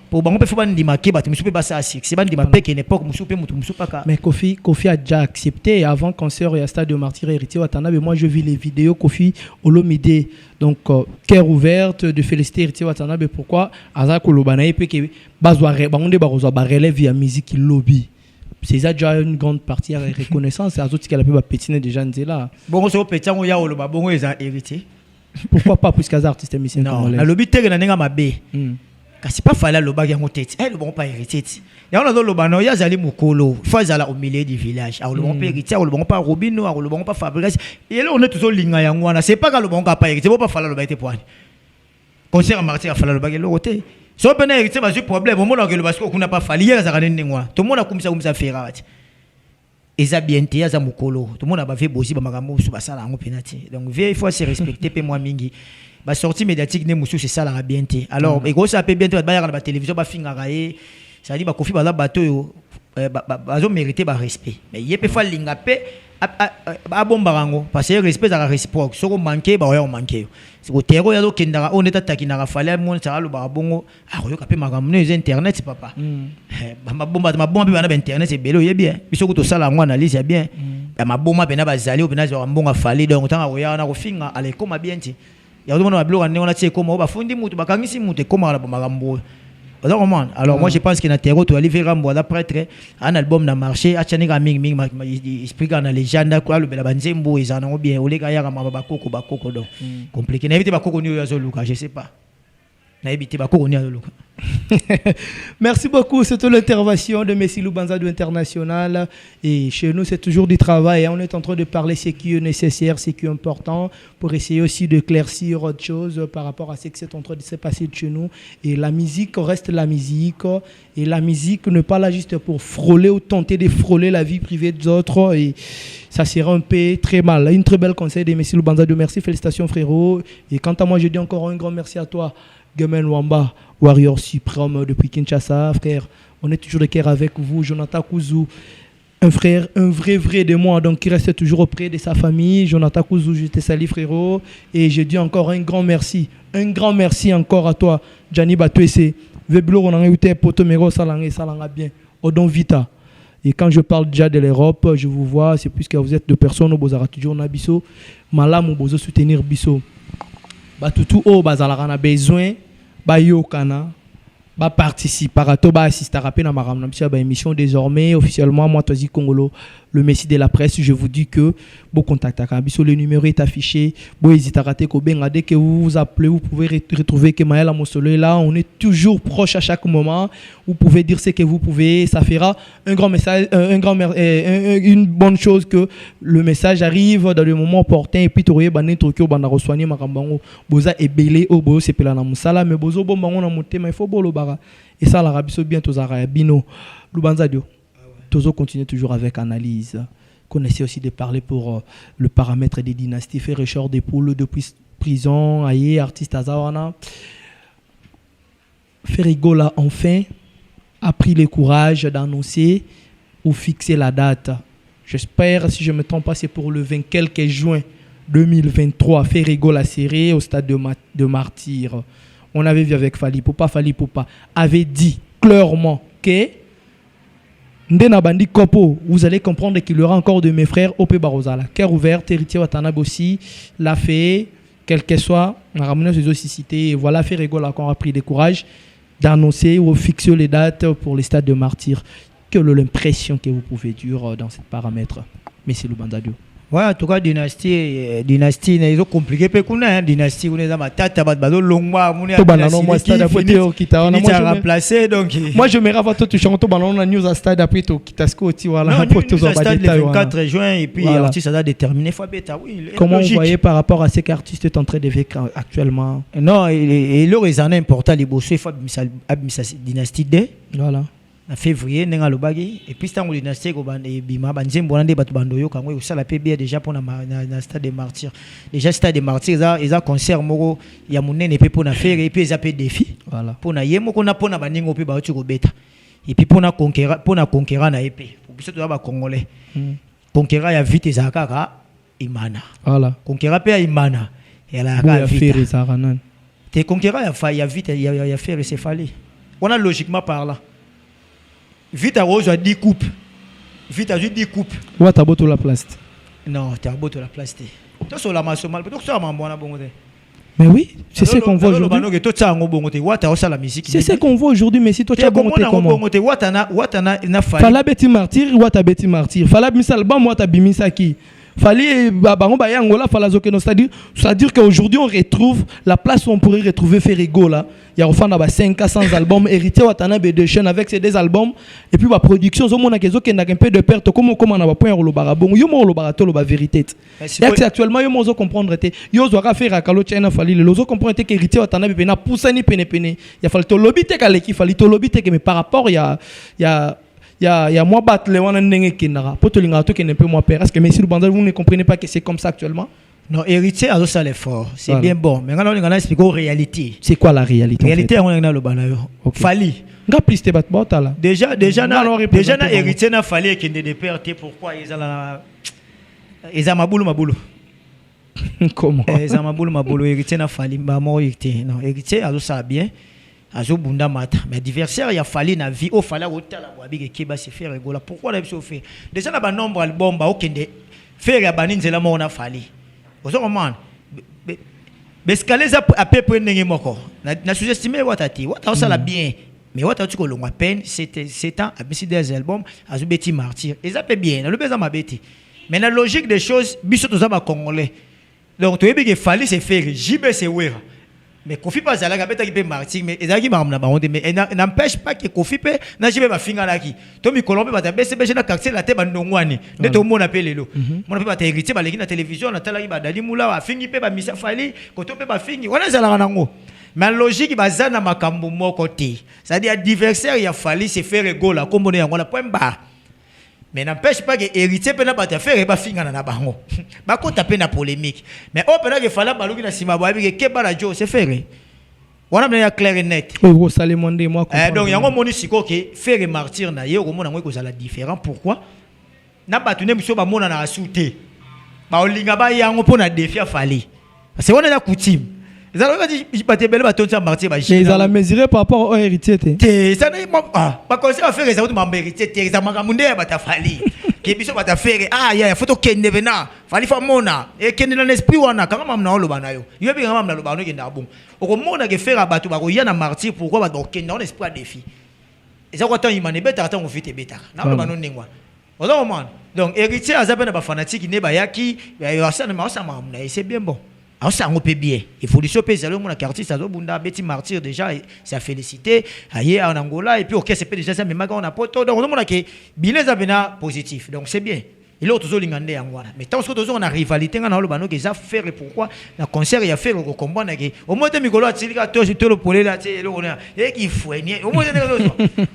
Pour bango pe faut ndima ke batu musupe basa asik c'est ban ndima pe ke n'époque musupe mutu musupa ka. Mais Kofi a déjà accepté avant concert et stade de martyr héritier Watanabe. Moi je vis les vidéos Kofi Olomide donc cœur ouverte de féliciter héritier Watanabe. Pourquoi azako lobana pe ke bazwa bangonde barozo ba relève via musique lobby. C'est déjà une grande partie à reconnaissance et azotika la pe ba petine déjà nzela. Bongo so petango ya oloba bongo eza héritier. Pourquoi pas plus qu'azar artiste musicien congolais. Non, na lobby tege na nenga mabe. C'est pas fallait le bag yango tete le bon pas hérité ya on a le bano ya zali mukolo fazala au milieu du village le bon pas hérité le bon pas Robino le bon pas Fabrice et là on est toujours linga yango na c'est pas que le bon pas hérité pas fallait le baité point concert martyr fallait le bag le côté so ben hérité ba problème au moment que le parce qu'on n'a pas fallu ya za ndengwa tout le monde a comme ça faire eza bien te ya za mukolo tout le monde a ba fait bosi ba makambo so ba sala yango penati donc il faut se respecter pe moi mingi ba sortie médiatique ne musu c'est ça la bien té alors et gros ça peut bien ba ya na télévision ba finga raé ça dit ba Kofi ba bateau yo bazo mériter ba respect mais yé fa linga pe a bomba rango parce que respect za réciproque soko manquer ba yo manquer c'est au terreau ya do kendara on est attaqué na fallait mon ça lo ba bongo a yo ka pe magamno internet papa ma bomba pe na internet c'est belo yé bien biso ko to sala ngo analyse ya bien ma bomba pe na bazali o pe na zo mbonga fallait donc tanga ko ya na ko finga ale koma bien ti ya do mona ba bilo na tie koma ba fundi mutu ba kangisi mutu koma la magambo. Alors moi je pense que na terreau tu aller rambo la prêtre un album na marché achani ga ming explique na légende quoi le bela banzembo ils en ont bien o les gars ya ba bakoko donc compliqué na éviter bakoko ni yo luka je sais pas na éviter bakoko ni yo luka. Merci beaucoup, c'était l'intervention de Messi Lubanza du International et chez nous c'est toujours du travail, on est en train de parler ce qui est nécessaire, ce qui est important pour essayer aussi d'éclaircir autre chose par rapport à ce qui est en train de se passer de chez nous et la musique reste la musique et la musique n'est pas là juste pour frôler ou tenter de frôler la vie privée des autres et ça serait un peu très mal. Une très belle conseil de Messi Lubanza, merci, félicitations frérot et quant à moi je dis encore un grand merci à toi Gamen Wamba, Warrior Suprême depuis Kinshasa, frère. On est toujours de cœur avec vous. Jonathan Kouzou, un frère, un vrai de moi, donc qui reste toujours auprès de sa famille. Jonathan Kouzou, je te salue, frérot. Et je dis encore un grand merci encore à toi, Gianni Batouessé. Veblo, on a eu tes potomero, salanga bien. Odon Vita. Et quand je parle déjà de l'Europe, je vous vois, c'est puisque vous êtes deux personnes au Bozara toujours na biso. Malam ou Bozo soutenir biso. Batutu o bazalara na besoin. Ba yokana ba participer ba assister à na maram na ba émission désormais officiellement moi Tozi Congolo le Messi de la presse je vous dis que bon contact à Kabiso le numéro est affiché bon hésitez à rater ko benga dès que vous vous appelez vous pouvez retrouver que Maël Amosolo est là on est toujours proche à chaque moment vous pouvez dire ce que vous pouvez ça fera un grand message une bonne chose que le message arrive dans le moment opportun et puis toye bané tokyo banda resoigner makambango boza ebelé au bo sepela na musala mais bozo bombango na motema il faut bolo bara et ça la rabiso bientôt zara bino Lubanza dio Tozo continue toujours avec analyse. Qu'on essaie aussi de parler pour le paramètre des dynasties. Fait Richard des poules depuis prison, aïe, artiste Azawana. Ferrigola enfin a pris le courage d'annoncer ou fixer la date. J'espère, si je ne me trompe pas, c'est pour le 20 quelques juin 2023. Ferrigola serré au stade de Martyr. On avait vu avec Fali Poupa avait dit clairement que Ndena Bandi Kopo, vous allez comprendre qu'il y aura encore de mes frères au Barozala. Cœur ouvert, héritier Watanabe aussi l'a fait, quel que soit, on a ramené ces aussi cités. Et voilà, Ferrigola qu'on a pris le courage d'annoncer ou fixer les dates pour les stades de martyrs. Quelle est l'impression que vous pouvez dire dans ce paramètre, Messi Lubanzadio? Ouais, en tout cas, dynastie, ils ont compliqué. Dynastie, on est dans ma tête, bado longwa, on est moi stade après qui t'a remplacé donc. Moi je me rappelle tu chantes ballon la news à stade après to qui t'a scoti voilà pour tout ça stade le 24 juin et puis l'artiste a déterminé Fabeta oui. Comment vous voyez par rapport à ce qu'artiste est en train de vivre actuellement? Non, et le raison important les bosser Fab dynastie D. Voilà. En février nenga lobagi et puis tant dynastie ko ban e bima banzembo nande batu bandoyo kango usala pe bien déjà pour na stade des martyrs déjà stade des martyrs ils a concert moko ya munene pe pour na faire et puis ils a pe défi voilà pour na yemo ko na pona baningo pe ba tu ko beta et puis pour na conquérant na épée pour biso to ba congolais conquérant ya vite ezaka imana voilà conquérant pe ya imana et la ka vite ezaka te conquérant ya vite ya faire c'est fallait on a logiquement par là. Vite à Rose a 10 coupes. Vite à 10 coupes. Ou t'as beau la place. Non, t'as beau la place. Toi sur la masse mal, peut-être ça m'a bon bon. Mais oui, c'est ce qu'on voit aujourd'hui. C'est ce qu'on voit aujourd'hui, mais si toi tu as bon comment? Fala beti martyr, ou ta beti martyr. Fala misal ba moi ta bimisa qui. Fallait c'est-à-dire qu'aujourd'hui on retrouve la place où on pourrait retrouver Ferrigo là. Il y a enfin 500 albums hérité Watanabe de chaîne avec ces deux albums et puis la production zo mona kezo kenda un peu de perte comment on a point le barabon yo mo le barato la vérité. Et actuellement yo mo zo comprendre te yo zo faire à Kalo China fallait le zo comprendre que hérité Watanabe na poussa ni pene il y a fallu to lobby te kale ki fallait to lobby te mais par rapport il y a moi battre les wana ndenge kinara poto linga to que ne peut moi père est-ce que Messi Lubanza vous ne comprenez pas que c'est comme ça actuellement Non, héritier a ça l'effort. C'est voilà. Bien bon. Mais quand on a expliqué la réalité. C'est quoi la réalité? La réalité, on a le banayo. Fali. Déjà, na héritier n'a fallu qu'il ne déperte. Pourquoi ils ont maboulou. Comment? Ils ont maboulou. Héritier n'a fallu. Non, héritier a ça bien. Azo bunda mata. Mais adversaire, il a fallu na vie. Au fallait autant la boabi qui va se faire rigoler. Pourquoi on a fait? Déjà, na nombre album, ba okende. Faire ya banin zela mo na fallu. Ozo man bescaleza à peu près ndenge moko na sous-estimé watati wata ça la bien mais wata tu ko longwa peine c'est temps abisi des albums azubeti martyr et ça peut bien na le beza mabeti mais la logique des choses biso to za ba congolais donc to yebi que fallait se faire jibe se wera mais Kofi pas à la gabeta qui peut martyr mais ezaki ba na bango mais n'empêche pas que Kofi peut na jibe ba finga laki to mi kolombe ba tabese beje na quartier la te ba ndongwani de to mona pe lelo mona pe ba te héritier ba leki na télévision na tala ki ba dali mula wa fingi pe ba misa fali ko to pe ba fingi wana zala nango mais logique ba zana makambo moko te c'est-à-dire adversaire ya fali se faire gola kombo na yango la point bas mais n'empêche pas que héritier peut pas te faire ba finga na bango ba ko taper na polémique mais au pena que fala baluki na sima ba bi ke bala jo se faire wana mena clair et net oui ça le monde moi donc yango moni siko ke faire martyr na ye ko mona ngo ko za la différent pourquoi na batune biso ba mona na asute ba olinga ba yango pona défier fali c'est wana la coutume ils allaient dire pas te belle baton ça martyr ba mais ils allaient mesurer par rapport au héritier ça n'est pas conseil à faire les autres membres héritier ça magamunde ba ta fali ke biso ba ta faire ya photo kende vena fali fa mona e kende na esprit wana kama mamna oloba nayo yo bi kama mamna oloba no kenda bon oko mona ke faire bato ba ko yana martyr pourquoi ba donc kende na esprit défi et ça quoi tant imane beta tant on fit beta na oloba no ningwa ozo man donc héritier azabe na ba fanatique ne ba yaki ya ça na ma ça mamna et c'est bien bon. Alors ça on peut bien. Il faut les choper. C'est le monde artiste ça bunda beti martyr déjà ça félicité. Aïe en Angola et puis ok c'est pas déjà ça mais maga on a poto donc on a que bileza bena positif donc c'est bien. Et l'autre zo lingande yangoana. Mais tant que on a rivalité ngana lo bano que ça faire pourquoi na concert il y a faire au combat na que au moins de mikolo atilika to le polé là tu le on a et qui fouenie au moins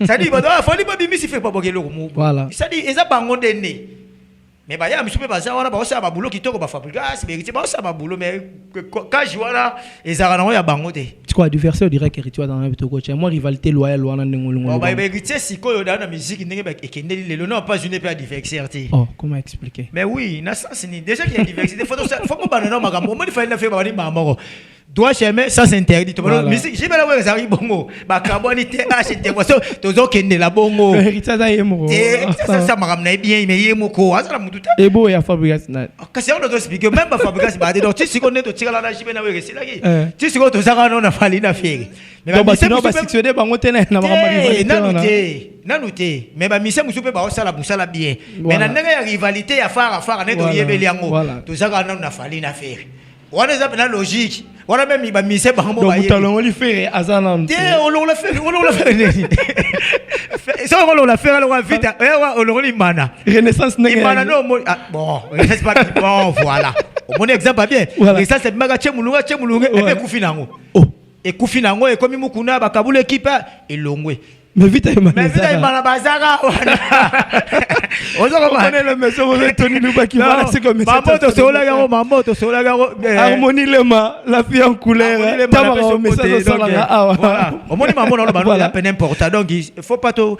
ça dit bah faut pas bimisi fait pas boke lo voilà. Ça dit et ça bango dene. Mais bah ya misupe baza wana ba osa ba boulot kitoko ba fabrication mais ba osa ba boulot mais quand je vois là ezara na ya bango te tu quoi adversaire on dirait héritier dans un bitoko chez moi rivalité loyale wana ndengolungo ba héritier sikoyo dans la musique ndenge ba ekendeli lelo non pas une pas adversaire te comment expliquer mais oui na sens ni déjà qu'il y a diversité faut pas non makambo mo di fa na fait ba ni mamoko doit jamais ça s'interdit to musique j'ai pas la voir ça bongo ba carbone te acheter moi to zo kende la bongo héritier za yemo ça makamna bien mais yemo ko azala mutu et beau ya fabrication kasi on doit expliquer même ba fabrication ba donc tu si connais to tika la jibe na weke sila ki tu si ko to saka no na fali na fere mais ba sinon ba sectionner bango tena na rivalité nanu te mais ba mise musupe ba osala busala bien mais na ndenge ya rivalité ya fara ne to yebeli yango to saka no na fali na fere wana za na logique wana même ba mise ba mo ba donc talon oli faire azana te on la fait ça on la fait alors vite on li mana renaissance nenge mana no bon c'est pas bon voilà mon exemple bien et ça c'est maga chemulunga et puis kufinango et kufinango et comme mukuna ba kabule equipe elongwe mais vite mana bazara on connaît le monsieur vous Tony Luba qui va c'est comme ça maman to sola garo harmonie lema la fille en couleur tamara message voilà au moins maman on ba la peine important donc il faut pas to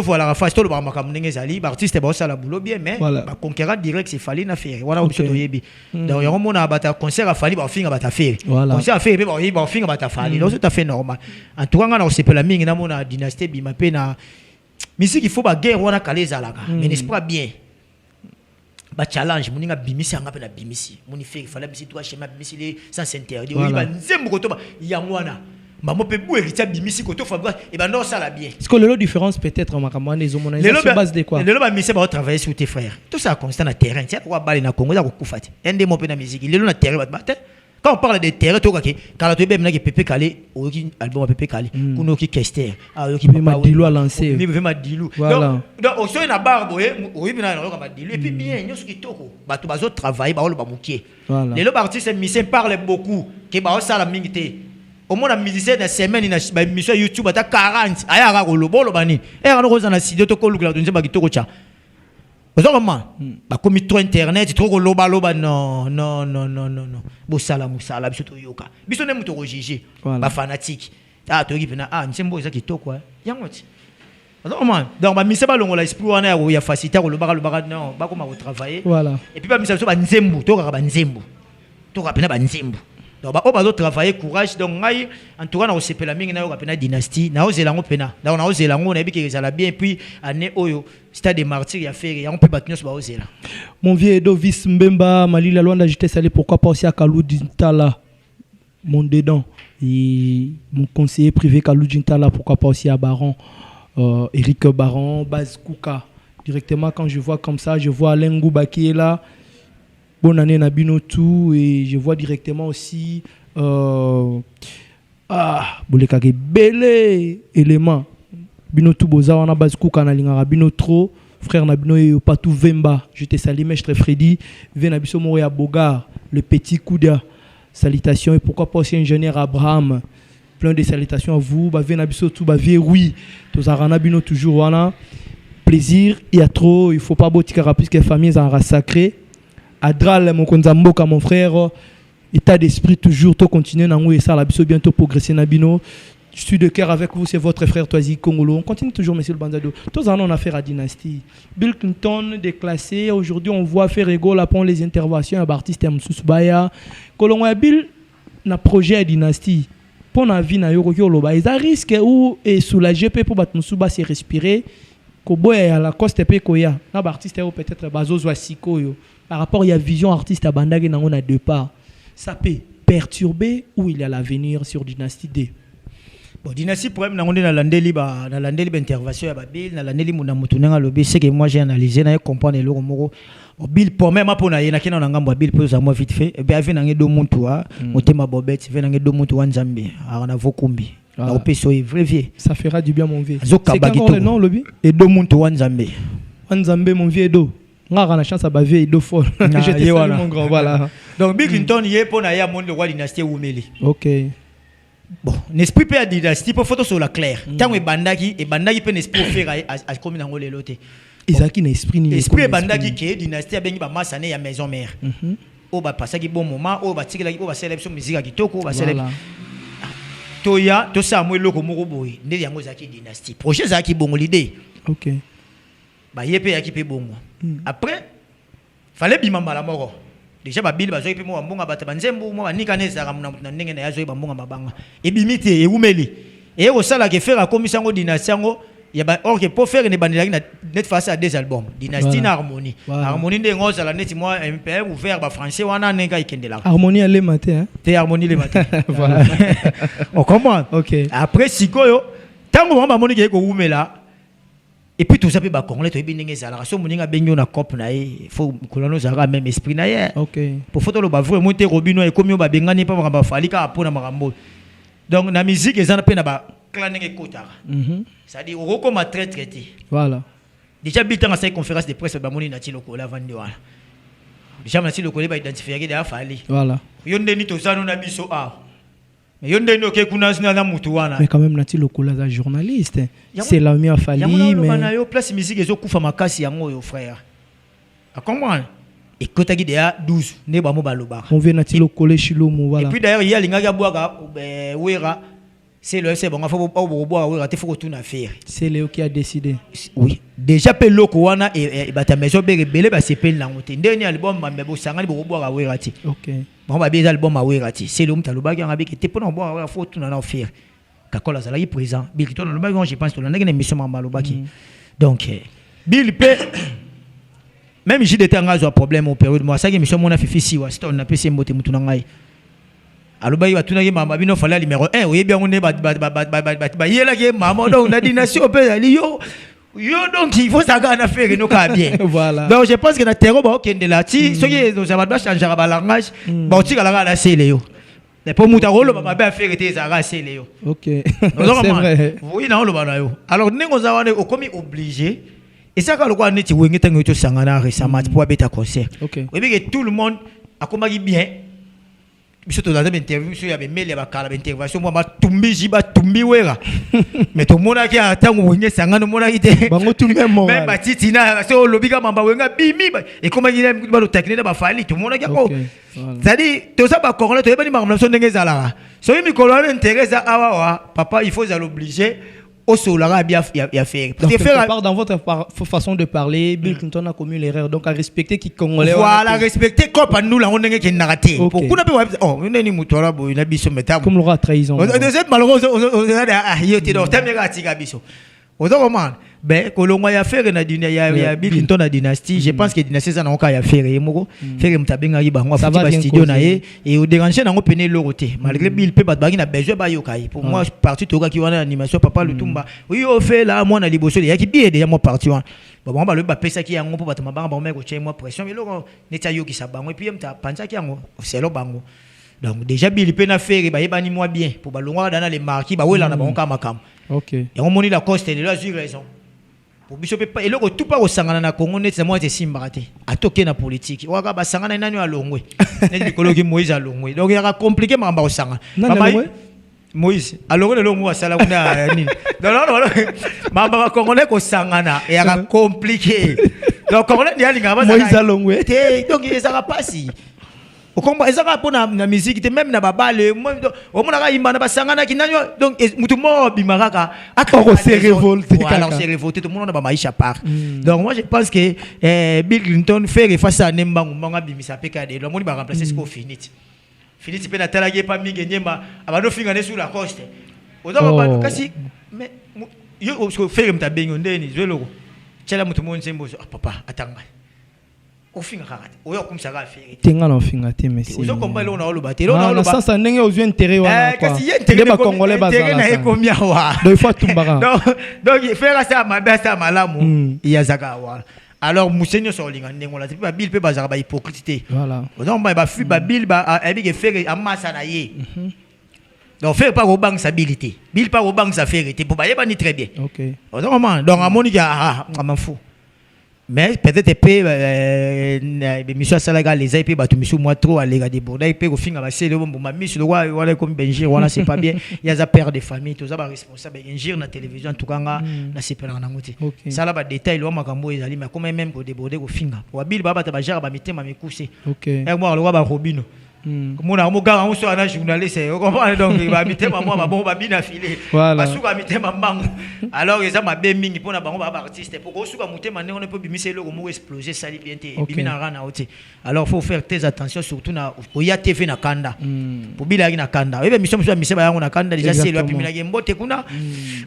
voilà la face to le ba makam ndenge zali artiste ba ça la boulot bien mais ba conquérant direct c'est fallait na faire voilà biso to yebi donc on mona ba ta concert a fallu ba finga ba ta faire concert a fait ba finga ba ta fallu donc tout à fait normal en tout cas on se peut la mingi na mona dynastie bima pe na musique il faut ba guerre wana kaleza laka mais n'est-ce pas bien ba challenge muninga bimisi anga pe na bimisi muni fait il fallait bimisi toi schéma bimisi les sans interdit on ba nzembo ko to ba yangwana maman peut bou héritier bimisi ko to fabra et ben non ça la bien est-ce que le différence peut-être makamwa les homonisations sur base de quoi le ba misi ba travailler sur tes frères tout ça constant na terrain tiens pourquoi baler na Congo za ko kufati ende mo pe na musique le na terrain ba quand on parle de terrain to kake kala to be mena ke Pepe Kale oki album Pepe Kale kuno ki Kester oki Papa Dilo a lancé mi vraiment Dilo donc o so na barbo oyi bina na ka Dilo et puis bien nyoso ki toko bato bazo travailler ba ba mukie les lo artistes musiciens parlent beaucoup ke ba o sala mingi te au moins la musicien na semaine na ba mission YouTube ata 40 aya ka ko lo bolo bani e ka no ko za na studio to ko lukla to nzeba ki toko cha Vraiment, comme trop internet, trop loba non. Bosala musala biso yoka. Biso ne muto rejeter. Ba fanatique. Ah to gipena nsembo eza kitoko yangoti. Vraiment, donc ba miseba longo la esprit wana ya facilité ko loba non, ba koma travailler. Voilà. Et puis ba miseba so ba nzembo, to ka ba nzembo. To ka pena ba nzembo. Donc ba oba travailler courage donc ngai en tout cas na osepela mingi na yo ka pena dynastie, na ozelango pena. Na na ozelango na biki ezala bien puis année oyo stade des martyrs ya faire ya on peut battre ba ozela. Mon vieux Edovis Mbemba Malila Luanda j'étais salé pourquoi pas aussi à Kalou Dintala mon dedans et mon conseiller privé Kalou Dintala pourquoi pas aussi à Baron Eric Baron Baz Kouka directement quand je vois comme ça je vois Alain Gouba qui est là. Bonne année Nabino tout et je vois directement aussi Boulekage Belé élément Bino tout boza on a base Kouka na lingara Bino trop frère Nabino et Patou Vemba je te salue maître Freddy Venabiso Moria Bogar le petit Kouda salutations et pourquoi pas aussi ingénieur Abraham plein de salutations à vous Venabiso tout oui tous arana Bino toujours wana plaisir il y a trop il faut pas botikara puisque famille en race sacrée Adral mon konzamboka mon frère état d'esprit toujours to continuer nango et ça la biso bientôt progresser Nabino je suis de cœur avec vous c'est votre frère Toisi Congolo on continue toujours monsieur le Banzado tous en on a affaire à dynastie Bill Clinton déclassé aujourd'hui on voit faire rigole après les interventions à artiste Msusubaya Kolongo Bill na projet à dynastie pour na vie na yoko loba ils a risque ou et soulager pour battre Musuba se respirer koboya la coste pe koya na artiste peut-être bazozo asiko yo par rapport à la vision artiste à Bandage on a deux parts ça peut perturber ou il y a l'avenir sur Dynastie D. Bon Dynastie problème na on landeli intervention ya Babil na landeli muna mutunanga lobi c'est que moi j'ai analysé na comprendre le moko Bill pour même pour na yena kina na ngambo Bill pour ça moi vite fait et bien avec na do muntu wa motema bobette ve na do muntu wa Nzambe ana vokumbi na opeso est vrai vieux ça fera du bien mon vieux c'est quoi le nom lobi et do muntu wa Nzambe mon vieux do ngara na chance à baver do fol je te salue mon grand voilà donc Bill Clinton yé pour na ya monde le roi dynastie Oumeli OK bon n'esprit pas dynastie pour photo sur la claire tant et bandaki peut n'esprit faire à comme na ngole loté Isaki na esprit ni esprit bandaki que dynastie bengi ba masane ya maison mère o ba pasaki bon moment o ba tikela o ba célébration musique kitoko ba célébrer toya to sa mo loko moko boy nde yango zaki dynastie projet zaki bongo l'idée OK ba yepé yaki pe bongo après fallait bimamba la moko déjà ba bili bazoyi pe mo mbonga bata banzembu mo banika nezaka na ndenge na yazoyi bambonga mabanga ebimite eumeli et au sala ke faire comme sango dynastie ngo ya ba or que pour faire ne bandilaki na net face à deux albums dynastie na harmonie harmonie ndengo sala net moi MPR ouvert ba français wana nenga ikendela harmonie le matin te harmonie le matin voilà on comprend OK après sikoyo tango ba moni ke ko umela et puis tout ça peut ba congolais to ebindenge zala so moninga benyo na cop na e faut kolano zara même esprit na ye OK pour photo lo ba vrai monter robino e komi ba bengani pa ba falika apona makambo donc na musique ezana pe na ba clanenge kotara ça dit oko ma très traité voilà déjà bitanga sa conférence de presse ba moni na ti lokola vandi wala déjà na ti lokola ba identifier ke da fali voilà yonde ni to zano na biso mais yonde no ke kuna sina na mutu wana mais quand même nati lokola za journaliste c'est la mieux fali mais na yo place musique ezo kufa makasi yango yo frère a comprendre et kota gi déjà 12 ne ba mo baloba on vient nati lokola shilomo voilà et puis d'ailleurs il y a linga ya boaka wera c'est le c'est bon faut pas boire wera te faut tout na faire c'est Léo qui a décidé oui déjà pe loko wana et bata maison belé ba sepel na ngote ndeni album mambe sangani bo boire wera ti OK bon ba bien album a wera ti c'est le mutaloba qui ngabe te pona boire wera faut tout na faire kakola zala yi présent bilito na loba je pense to na ngene mission maloba ki donc Bill pe même j'ai des tangazo à problème au période moi ça qui mission mona fifi si wa stone na pc mbote mutu na ngai aloba yi batuna ki mama bino fala numéro 1 oyebi yango ne ba yela ke mama donc na dynastie pe ali yo donc il faut ça gana faire no ka bien voilà donc je pense que na terreau ba okende là ti so qui nous va changer ba langage ba otika la la sele yo mais pour muta rolo ba ba faire te za ga sele yo OK c'est vrai oui na lo ba na yo alors ningo za wane okomi obligé et ça ka lo kwa neti wenge tango to sangana récemment pour abeta concert OK oyebi que tout le monde a komaki bien biso to dans une interview sur ya mail ya bakala intervention moi ba tumbi jiba tumbi wera mais to mona ki atango wonye sangano mona ite bango tout même moral même batiti na so lobika mamba wenga bimi et comment il ba lo takine ba fali to mona ki ko c'est-à-dire to ça ba congolais to yeba ni makambo so ndenge ezalaka so yimi kolona intérêt awa papa il faut l'obliger au solara bien ya faire parce que faire dans votre façon de parler Bill Clinton a commis l'erreur donc à respecter qui congolais voilà respecter comme nous la on ndenge ki narate pourquoi na pe oh neni mutora bo na biso metamu comme l'aura trahison deuxième malheureusement on yote do tameka tika biso ozokomana ben kolongwa ya faire na dunia ya Bill Clinton na dynastie je pense que dynastie ça na oka ya faire moko faire mutabenga yibango afiti ba studio na ye et au déranger na ngopene loroté malgré Bill pe batbaki na besoin ba yokai pour moi parti toka ki wana animation papa Lutumba oui au fait là moi na liboso ya ki bien déjà moi parti wana bon ba le ba pesa ki yango po batama banga ba meko che moi pression mais loko neta yoki sa bango et puis mta panza ki yango c'est lo bango donc déjà Bill pe na faire ba yebani moi bien pour ba longwa dans les marquis ba wela na bango kama kama OK et on moni la coste elle a eu raison pour biso pe et loko tout pas au sangana na Congo net c'est moi c'est simbarate atoke na politique waka ba sangana nani wa longwe net likoloki Moïse a longwe donc il y a compliqué mamba au sangana Moïse alors le longwe sala kuna nini non mamba ba congolais ko sangana et a compliqué donc congolais ni alinga ba Moïse a longwe donc il sera pas si au combat ils ont pour na musique même na babale au mona ka imba na basangana kinanyo donc mutu mo bimaraka akoko se révolté alors c'est révolté tout le monde na ba maisha part donc moi je pense que Bill Clinton fait face à Nembangu manga bimisa peka de l'homme va remplacer ce qu'on finit pe na talage pa mingi nyemba abano finga ne sur la coste ozo ba kasi mais yo au faire mta bengo ndeni zwelo tshela mutu mo nsembo papa atanga ofinga kakati oyo kumsaka afiri tenga na ofinga te merci ozo komba lo na oloba te lo na oloba sasa ndenge ozo intérêt wana quoi kasi intérêt ba congolais bazala na ekomia wa donc il faut tumbara donc faire ça mabe ça malamu yazaka wa alors musenyo so linga ndengo la tipa Bill pe bazaka ba hypocrite voilà donc ba fu ba Bill ba ebike faire amasa na ye donc faire pas au banque sa habilité Bill pas au banque sa vérité pour ba yeba ni très bien OK donc amoni ya m'en fous mais peut-être monsieur Salaga les a pas tout monsieur moi trop aller regarder bon il peut au fin à le bon ma mise le roi voilà comme Benjir voilà c'est pas bien il y a des pères de famille tous ça responsable Benjir na télévision en tout cas na c'est pas na ngoti ça là ba détail le makambo ezali mais comment même ko déborder au finga wa Bill baba ta ba jara ba mitema mikuse OK et moi le roi ba Robino comme on a un gars on soit un journaliste on comprend donc il va mitema moi ba bon ba bina filé ba suka mitema mbangu alors ils a ma be mingi pour na bango ba artiste pour ko suka mutema ne on peut bimiser le mo exploser ça bien té bimina rana oti alors faut faire très attention surtout na oya TV na kanda pour bilaki na kanda ebe mission ba yango na kanda déjà c'est le bimina gembote kuna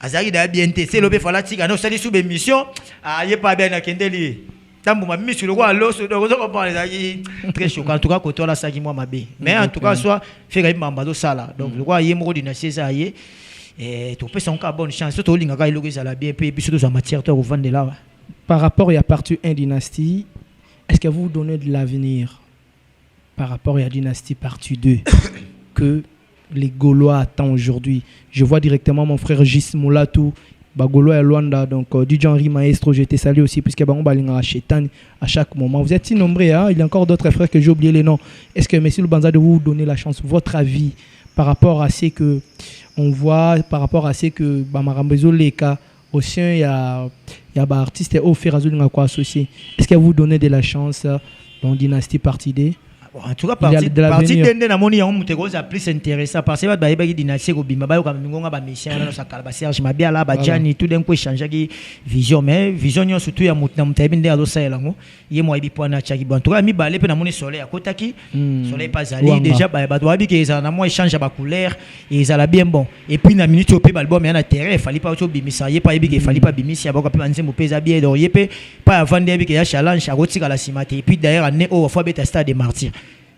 azaki da bien té c'est le be fala tika no sali sous be mission aye pas bien na kendeli tambo ma mission le roi loso donc on comprend les très choquant en tout cas côté là ça qui moi ma bé mais en tout cas soit faire mamba do sala donc le roi yemo dynastie ça yé et tu peux son cas bonne chance surtout linga ka ilogo ça la bien puis surtout sa matière toi au vendre là par rapport à partie 1 dynastie est-ce que vous donnez de l'avenir par rapport à dynastie partie 2 que les Gaulois attendent aujourd'hui? Je vois directement mon frère Gis Moulatou Bagolo et Luanda, donc DJ Henri Maestro, je t'ai salué aussi, puisque Bango Balinga Chétan à chaque moment. Vous êtes si nombreux, hein? Il y a encore d'autres frères que j'ai oublié les noms. Est-ce que Monsieur Lubanza de vous donner la chance, votre avis par rapport à ce que on voit, par rapport à ce que Bamarambezo Leka, au sein, il y a des artistes au Ferrazou quoi associé. Est-ce que vous donnez de la chance dans Dynastie Partie D? En tout cas, partie de la monnaie, on est plus intéressant parce que bah il dynastie au bima bah comme nous on a mission on a sa calba Serge Mabia là bah Gianni tout d'un coup changer qui vision mais vision surtout ya mutna mtabinde alo ça là ngo yé moi ibi point na chaki bon en tout cas mi balé pe na monnaie soleil à côté qui soleil pas ali déjà bah doit bi que ça na moi change ba couleur et ça la bien bon et puis na minute au pe album na terrain il fallait pas au bimisa yé pas ibi que fallait pas bimisa ba ko pe anze mo pesa bien donc yé pe pas vendre bi que ya challenge à rotika la simate et puis d'ailleurs année au fois beta stade des martyrs.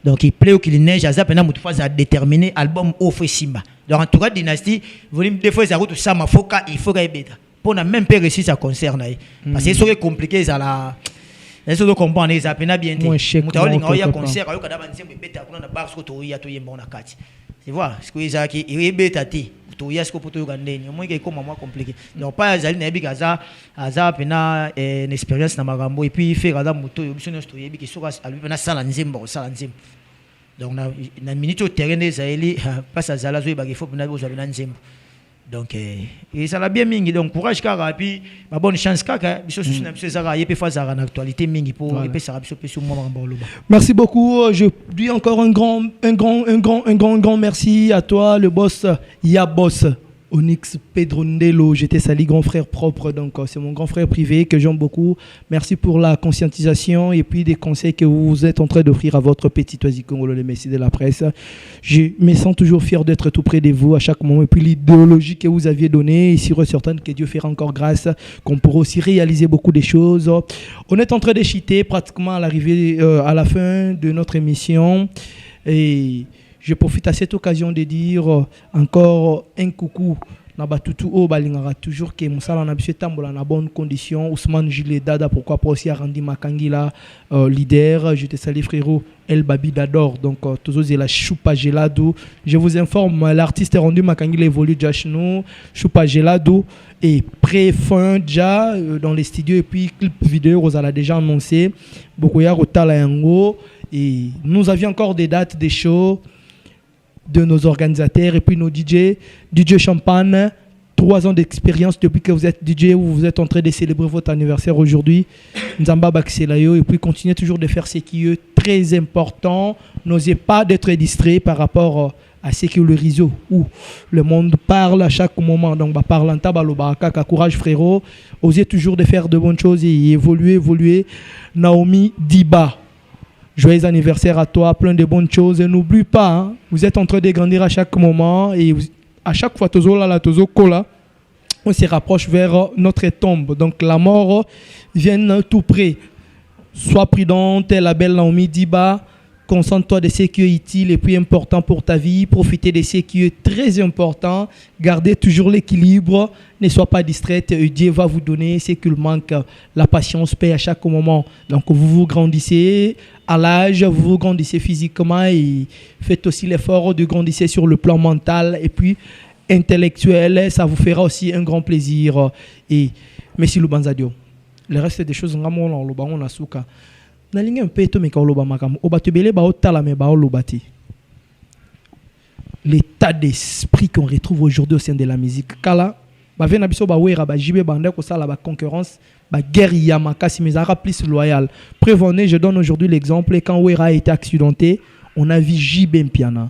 Donc il plaît ou qu'il neige, à Zapena Moutoufa a déterminé album offre Simba. Donc en tout cas, Dynastie, volume deux fois, ça route Sama Foka, il faut qu'il bêta. Pour n'a même pas réussi ça concerne. Parce que c'est compliqué, ça la. Est-ce que vous comprenez, ça peine bien. Il y a concert, il y a un bêta, on a barre sur le toit, il y a un bon akati. Tu vois, ce que vous avez il est bêta, il y a ce que vous avez au moins, c'est comme moi compliqué. Donc pas Zali Nabi Gaza, Aza pena une expérience dans Marambo, et puis il fait Gaza Mouto, il y a une histoire qui est sur lui, il y a Salanzim. donc na minute au terrain des Israéliens passe à Zalazo et Bagifo pour nous avoir nzembo. Donc et ça l'a bien mingi, donc courage car et puis ma bonne chance kaka biso souci na biso zara yepe fa zara na actualité mingi pour yepe ça biso pe sur moment bolo. Merci beaucoup, je dis encore un grand merci à toi le boss Yabos Onyx Pedro Ndelo, j'étais sali grand frère propre, donc c'est mon grand frère privé que j'aime beaucoup. Merci pour la conscientisation et puis des conseils que vous êtes en train d'offrir à votre petit oiseau congolais, le messie de la presse. Je me sens toujours fier d'être tout près de vous à chaque moment et puis l'idéologie que vous aviez donnée, et sûr et certain que Dieu fera encore grâce, qu'on pourra aussi réaliser beaucoup de choses. On est en train de chiter pratiquement à l'arrivée, à la fin de notre émission et je profite à cette occasion de dire encore un coucou Nabatutu au balingara toujours que Moussala n'a pas tambola na bonne condition. Ousmane Gilles Dada, pourquoi pas aussi Arandi Makangila leader. Je te salue frérot El Babi d'Ador. Donc toujours c'est la Choupa Gelado. Je vous informe, l'artiste Arandi Makangila évolue déjà chez nous. Choupa Gelado est pré-fin déjà dans les studios et puis clip vidéo on l'a déjà annoncé. Bokoya Rotala Yango et nous avions encore des dates des shows de nos organisateurs et puis nos DJ Champagne, 3 ans d'expérience depuis que vous êtes DJ, vous êtes en train de célébrer votre anniversaire aujourd'hui. Nzamba Bakselayo et puis continuez toujours de faire ce qui est très important. N'osez pas d'être distrait par rapport à ce que le réseau où le monde parle à chaque moment. Donc parle en tabalobaka, courage frérot. Osez toujours de faire de bonnes choses et évoluer. Naomi Diba. Joyeux anniversaire à toi, plein de bonnes choses. Et n'oublie pas, hein, vous êtes en train de grandir à chaque moment et à chaque fois, on se rapproche vers notre tombe. Donc la mort vient tout près. Sois prudente, la belle Naomi Diba. Concentre-toi de ce qui est utile et puis important pour ta vie. Profitez de ce qui est très important. Gardez toujours l'équilibre. Ne sois pas distraite. Dieu va vous donner ce qu'il manque. La patience paie à chaque moment. Donc vous grandissez à l'âge, vous grandissez physiquement et faites aussi l'effort de grandir sur le plan mental et puis intellectuel. Ça vous fera aussi un grand plaisir. Et merci Lubanzadio. Le reste des choses, on a souka. Nalinga un peu to meka oloba makam obatebele ba otala me ba olobati. L'état d'esprit qu'on retrouve aujourd'hui au sein de la musique kala ba vena biso ba wera ba jibe bande ko sala ba concurrence ba guerre yamaka si mes arabes plus loyal. Prévenez, je donne aujourd'hui l'exemple quand Wera a été accidenté, on a vu Jibe Mpiana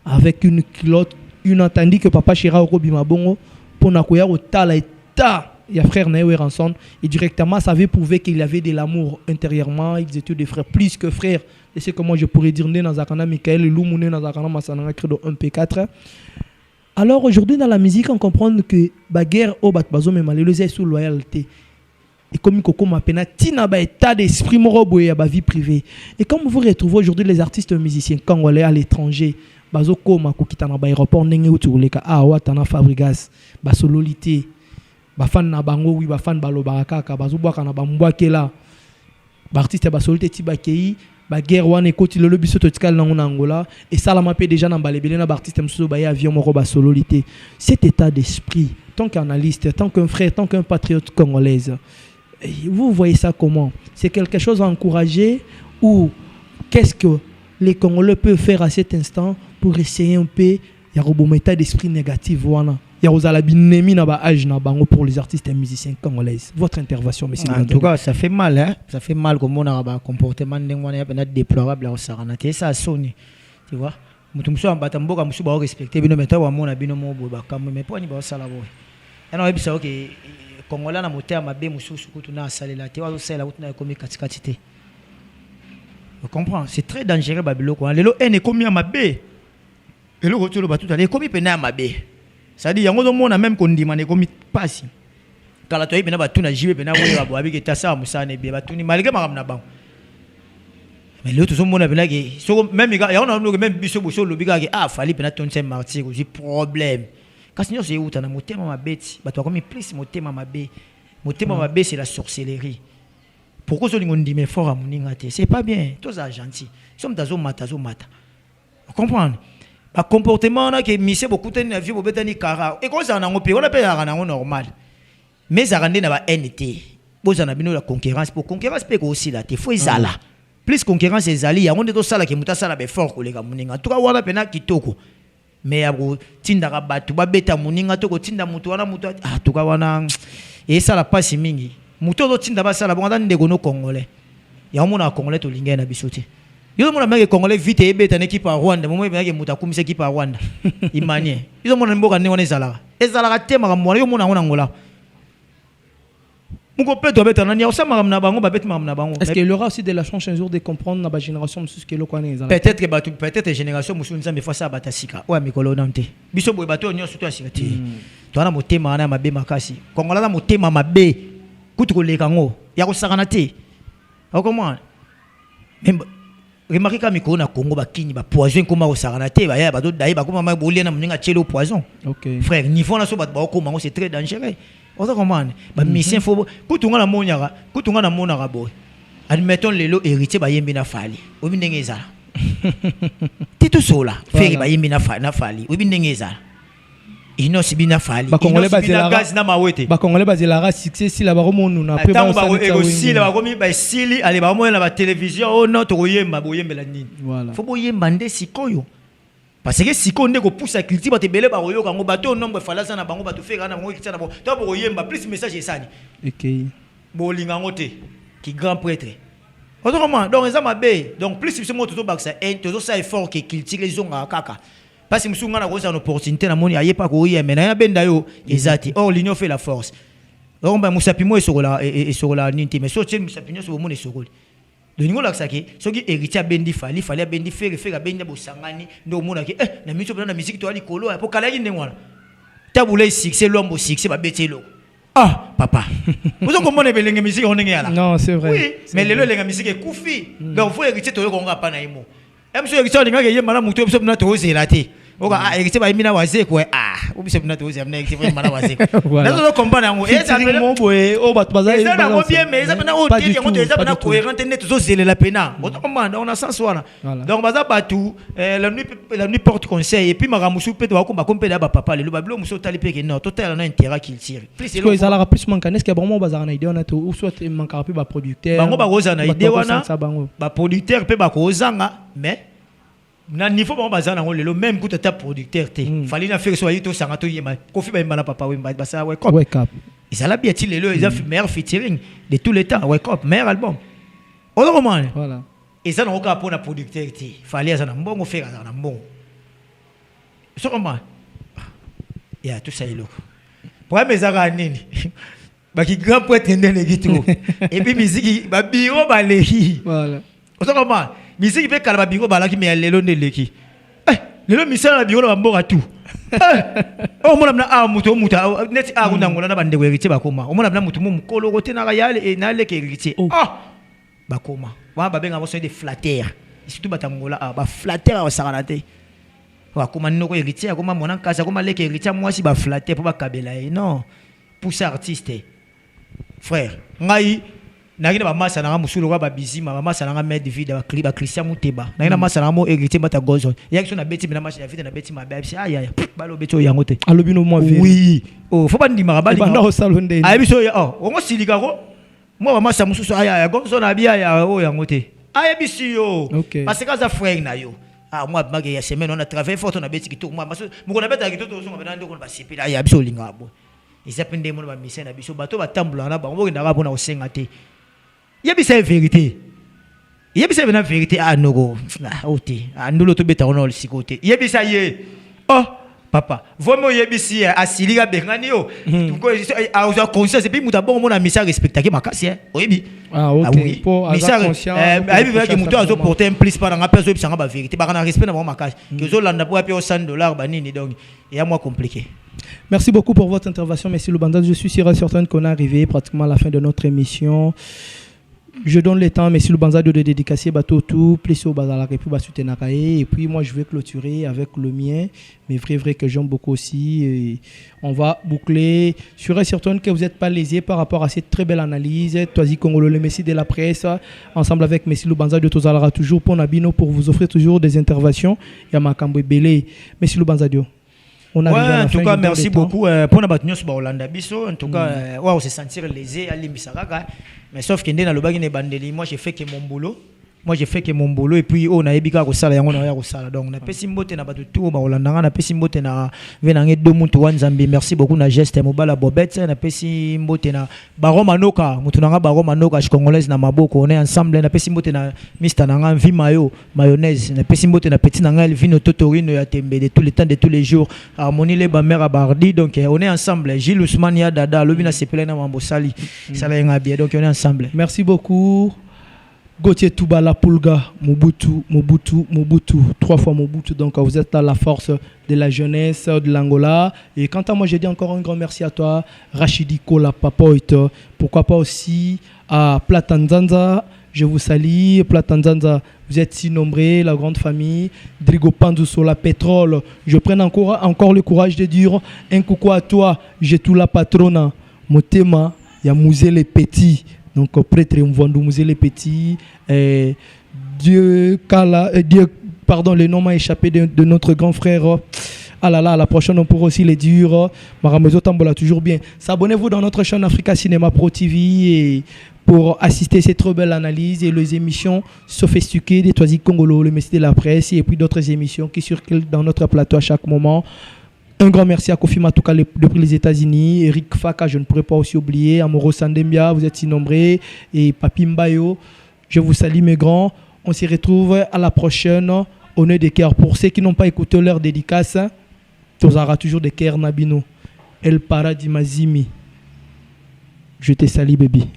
avec une culotte, une entendu que papa Chira Robima Bongo pour nakoya otala état. Il y a frère Naé Ranson et directement ça avait prouvé qu'il avait de l'amour intérieurement, ils étaient des frères plus que frères. Et c'est comment je pourrais dire né dans Zakana Michael et Lumune dans Zakana Masana Credo 1P4. Alors aujourd'hui dans la musique on comprend que la guerre au Batbazo mais malheureusement est sous loyauté. Et comme Koko Mapena tina ba état d'esprit morobo et ba vie privée. Et comme vous retrouvez aujourd'hui les artistes musiciens congolais à l'étranger, bazo koma ko kitana ba aéroport ndenge utuleka awa tana Fabregas, ba sololité. Bafan na bango oui bafan balobaka ka bazubwaka na bambwakela artiste ba solité tibakei ba guerre wana ekoti le biso totikal na Angola et ça la mapé déjà na balebele na artiste muso ba ya avion moko ba solité. Cet état d'esprit tant qu'analyste, tant qu'un frère, tant qu'un patriote congolaise, vous voyez ça comment? C'est quelque chose à encourager ou qu'est-ce que les Congolais peuvent faire à cet instant pour essayer un peu y a un état d'esprit négatif wana? Il y a pour les artistes et musiciens congolais. Votre intervention, monsieur. En tout cas, ça fait mal, hein? Ça fait mal comme on a un comportement déplorable à Saranate. Ça a sonné. Tu vois? Je suis en Batamboka, je suis respecté. Mais je mais pas ni ça là. Alors, il faut que Congolais na moteur ma bé musu sukutu na salela te wa sala utuna komi katikati te. Vous comprenez? C'est très dangereux babilo quoi. Lelo ene komi à ma bé. Et le retour le batu aller komi pena ma bé. Ça dit yango mona même qu'on dit mané komi pasi. Kala toi pena batu na jibe pena boye babo abi ke tasa musane be batu ni malgré ma na ba. Mais le tout mona pena ke so même ya on a même biso boso lobiga ke ah fali pena ton sem martir j'ai problème. Kasi nyo c'est uta na motema mabeti bato komi plus motema mabe. Motema mabe c'est la sorcellerie. Pourquoi so lingondi mais fort à moninga te c'est pas bien. Tous ça gentil. Somme tazo mata. Vous comprenez? Ba comportement na que mise beaucoup de vie bobeta ni kara et comme ça na ngope on appelle na normal mais ça rende na ba NT boza na bino la concurrence pour concurrence pe ko aussi là te faut izala plus concurrence ezali yango nde tosala ke muta sala be fort koleka muninga en tout cas wana pena kitoko mais yabo tinda ka batu babeta muninga to ko tinda mutu wana mutu en tout cas wana et ça la passe mingi mutu to tinda ba sala bonga ndeko no congolais ya mona congolais to linga na bisote yo mona meke congolais vite ebeta na équipe à Rwanda momo ebeka muta kumisa équipe à Rwanda imanie yo mona mboka ne wana ezala tema ka mwana yo mona ngona ngola. Est-ce qu'il y aura aussi de la chance un jour de comprendre la génération ce que peut-être génération musunza me fasa batasika ouais mikolo nante biso boy bato nyo surtout asirati to na motema na mabe makasi kongola na motema mabe kutu ko lekango ya ko sakana te comment même remarquez ka mikolo na Congo bakini ba poison koma ko sakana te ba ya bato dai ba koma ma bolia na mninga chelo poison frère niveau na so ba ko mango c'est très dangereux. Oza commande ba mission fo kutunga na monyaka kutunga na monaka boy admettons lelo héritier ba yembi na fali obi ndenge ezala titu sola feri ba yembi na fali obi ndenge ezala ino sibina fali ba congolais ba zela gaz na mawete ba congolais ba zela ra succès si la ba romonu na après ba aussi la ba komi ba sili ale ba mona ba télévision oh non to yemba boyembela nini fo boyemba nde sikoyo. Parce que si on est ko pousse à cultiver ba te belé ba royo kango bato nombre falasa na bango bato faire na bango kitana bo to bo yemba plus message esani OK bo linga ngote qui grand prêtre autrement donc ça m'a bé donc plus si mo to baksa un to ça effort que cultiver les zonga kaka parce que musunga na ko ça une opportunité na moni ayepa ko yemba na benda yo ezati or l'union fait la force donc ba musapimo et sur la ninte mais so tien musapino so mo ne sokoli de niveau là que soki héritier bendi fallait bendi faire bendi bosangani ndo mona ke na miso na musique to ali kolo po kala ki ndengwana tabule succès lombo succès ba betelo papa vous on comprendre belenge musique on ndenge yala non c'est vrai oui mais lelo lenga musique kufi donc faut héritier to ko ngapa na imo emso héritier ndinga ke yema na mutu ebiso na to zela te oka héritier ba imina waze ko obiso na to zela na héritier vraiment na waze ko na to comprendre ngo ça mon boy o bat bazali ça na bien mais ça na o tie ngo ça na cohérent net to zela la pena on a sens wana donc baza batu la nuit porte conseil et puis maramusu pe to ba kompe da ba papa le ba bilo muso tali pe ke non total na intérêt qu'il tire plus c'est ils ala plus manka est-ce que vraiment bazara na idée on a to ou soit manka pe ba producteur bango ba roza na idée wana ba producteur pe ba ko zanga mais na niveau ba bazana ngo lelo même pour ta producteur te fallait na faire so yito sanga to yema kofi ba mbana papa wemba ba ça wake up ils ala bien til lelo ils a fait meilleur featuring de tous les temps wake up meilleur album autrement voilà et ça n'aucun pour na producteur te fallait ça na mbongo faire ça na mbongo so comment ya tout ça ilo pour mes ara nini ba ki grand poète ndene gitu et puis musique ba biro ba lehi voilà so comment musique pe kala ba bingo balaki me lelo ndeleki lelo misala bingo ba mboka tout mona na muto net kuna ngona na bande werite bakoma mona na mutu mukolo kote na yale na leke werite bakoma wa ba benga boso de flatter surtout batangola ba flatter wa saranate wa kuma noko werite akoma mona kasa koma leke werite mwasi ba flatter po ba kabela non pour ça artiste frère ngai nagina ba masa na musulu ba bizima ba masa na med vida ba clip ba Christian Muteba nagina masa na mo héritier bata gozo yakso na beti na masa ya vida na beti ma ba aya balo beto yango te alobino mo vie oui faut pas ndima ba ndima na salonde ay biso ongo silika ko mo ba masa mususu aya gozo na bia ya yango te ay bisiyo parce que ça frère na yo moi mage ya semaine on a travaillé fort on a beti kitu moi mo na beta kitu to so ngabana ndoko ba sipila aya biso lingabo isapende mo ba mission na biso bato batambula na bango ndaka bona osenga te yebisa vérité yebisa na vérité nogo oti ndulo to beta ono sikote yebisa ye papa vraiment yebisi asiliga bengani yo ko a conscience et puis muta bon mona misa respecter makasi oyebi OK pour avoir conscience ayebi que muta azo porter un plus par nga personne bisanga ba vérité ba na respect na ba makasi que zo landa pour payer $100 ba nini donc il y a moins compliqué. Merci beaucoup pour votre intervention, monsieur Lubanda. Je suis sûr et certain qu'on est arrivé pratiquement à la fin de notre émission. Je donne le temps, monsieur Lubanza, de dédicacer bateau tout, plus au bazar la République et puis moi je vais clôturer avec le mien, mais vrai que j'aime beaucoup aussi. Et on va boucler. Je suis certain que vous n'êtes pas lésé par rapport à cette très belle analyse. Toisi Congolo, le Messie de la presse, ensemble avec monsieur Lubanza de Tozalara, toujours pour Nabino, pour vous offrir toujours des interventions. Yamakambo Belé, monsieur Lubanza Dio. En tout cas, merci beaucoup pour notre news sur Hollande Bisso. En tout cas, on se sentir lésé à l'Imbisaraga. Mais sauf que dans le bagage de Bandeli, moi j'ai fait que mon boulot. moi j'ai fait que mon boulot et puis on a ebika ko sala yango na ya ko sala donc na pesi mbote na batu tout ba olandanga na pesi mbote na venange do muntu wanzambi merci beaucoup na geste mobala bobette na pesi mbote na baro manoka mutu nanga baro manoka congolaise na maboko on est ensemble na pesi mbote na Mr nanga vi mayo mayonnaise na pesi mbote na petit nanga vino totorino ya tembe de tous les temps de tous les jours harmonie les ba mère bardi donc on est ensemble Gilles Ousmane ya dada lobina sepela na mambo sali sala nga bien donc on est ensemble merci beaucoup Gauthier Toubala Pulga, Mobutu, 3 fois Mobutu. Donc vous êtes à la force de la jeunesse de l'Angola. Et quant à moi, je dis encore un grand merci à toi, Rachidi Kola Papoit. Pourquoi pas aussi à Platanzanza, je vous salue. Platanzanza, vous êtes si nombreux, la grande famille. Drigo Pandu sur la pétrole. Je prends encore le courage de dire un coucou à toi, j'ai tout la patrona. Motema, il y a Mouzé les Petits. Donc, prêtre Mvandou Mouzé les Petits, Dieu, pardon, le nom m'a échappé de notre grand frère. Ah là là, la prochaine on pourra aussi les dire. Maramezo Tambola, toujours bien. S'abonnez-vous dans notre chaîne Africa Cinéma Pro TV et pour assister à cette très belle analyse et les émissions sophistiquées des Toisiques Congolo, le Messie de la presse et puis d'autres émissions qui circulent dans notre plateau à chaque moment. Un grand merci à Kofi Matuka depuis les États-Unis, Eric Faka, je ne pourrais pas aussi oublier, Amoro Sandembia, vous êtes si nombreux, et Papi Mbayo, je vous salue mes grands. On se retrouve à la prochaine, honneur des cœurs. Pour ceux qui n'ont pas écouté leur dédicace, tu auras toujours des cœurs Nabino, El Paradis Mazimi. Je te salue, baby.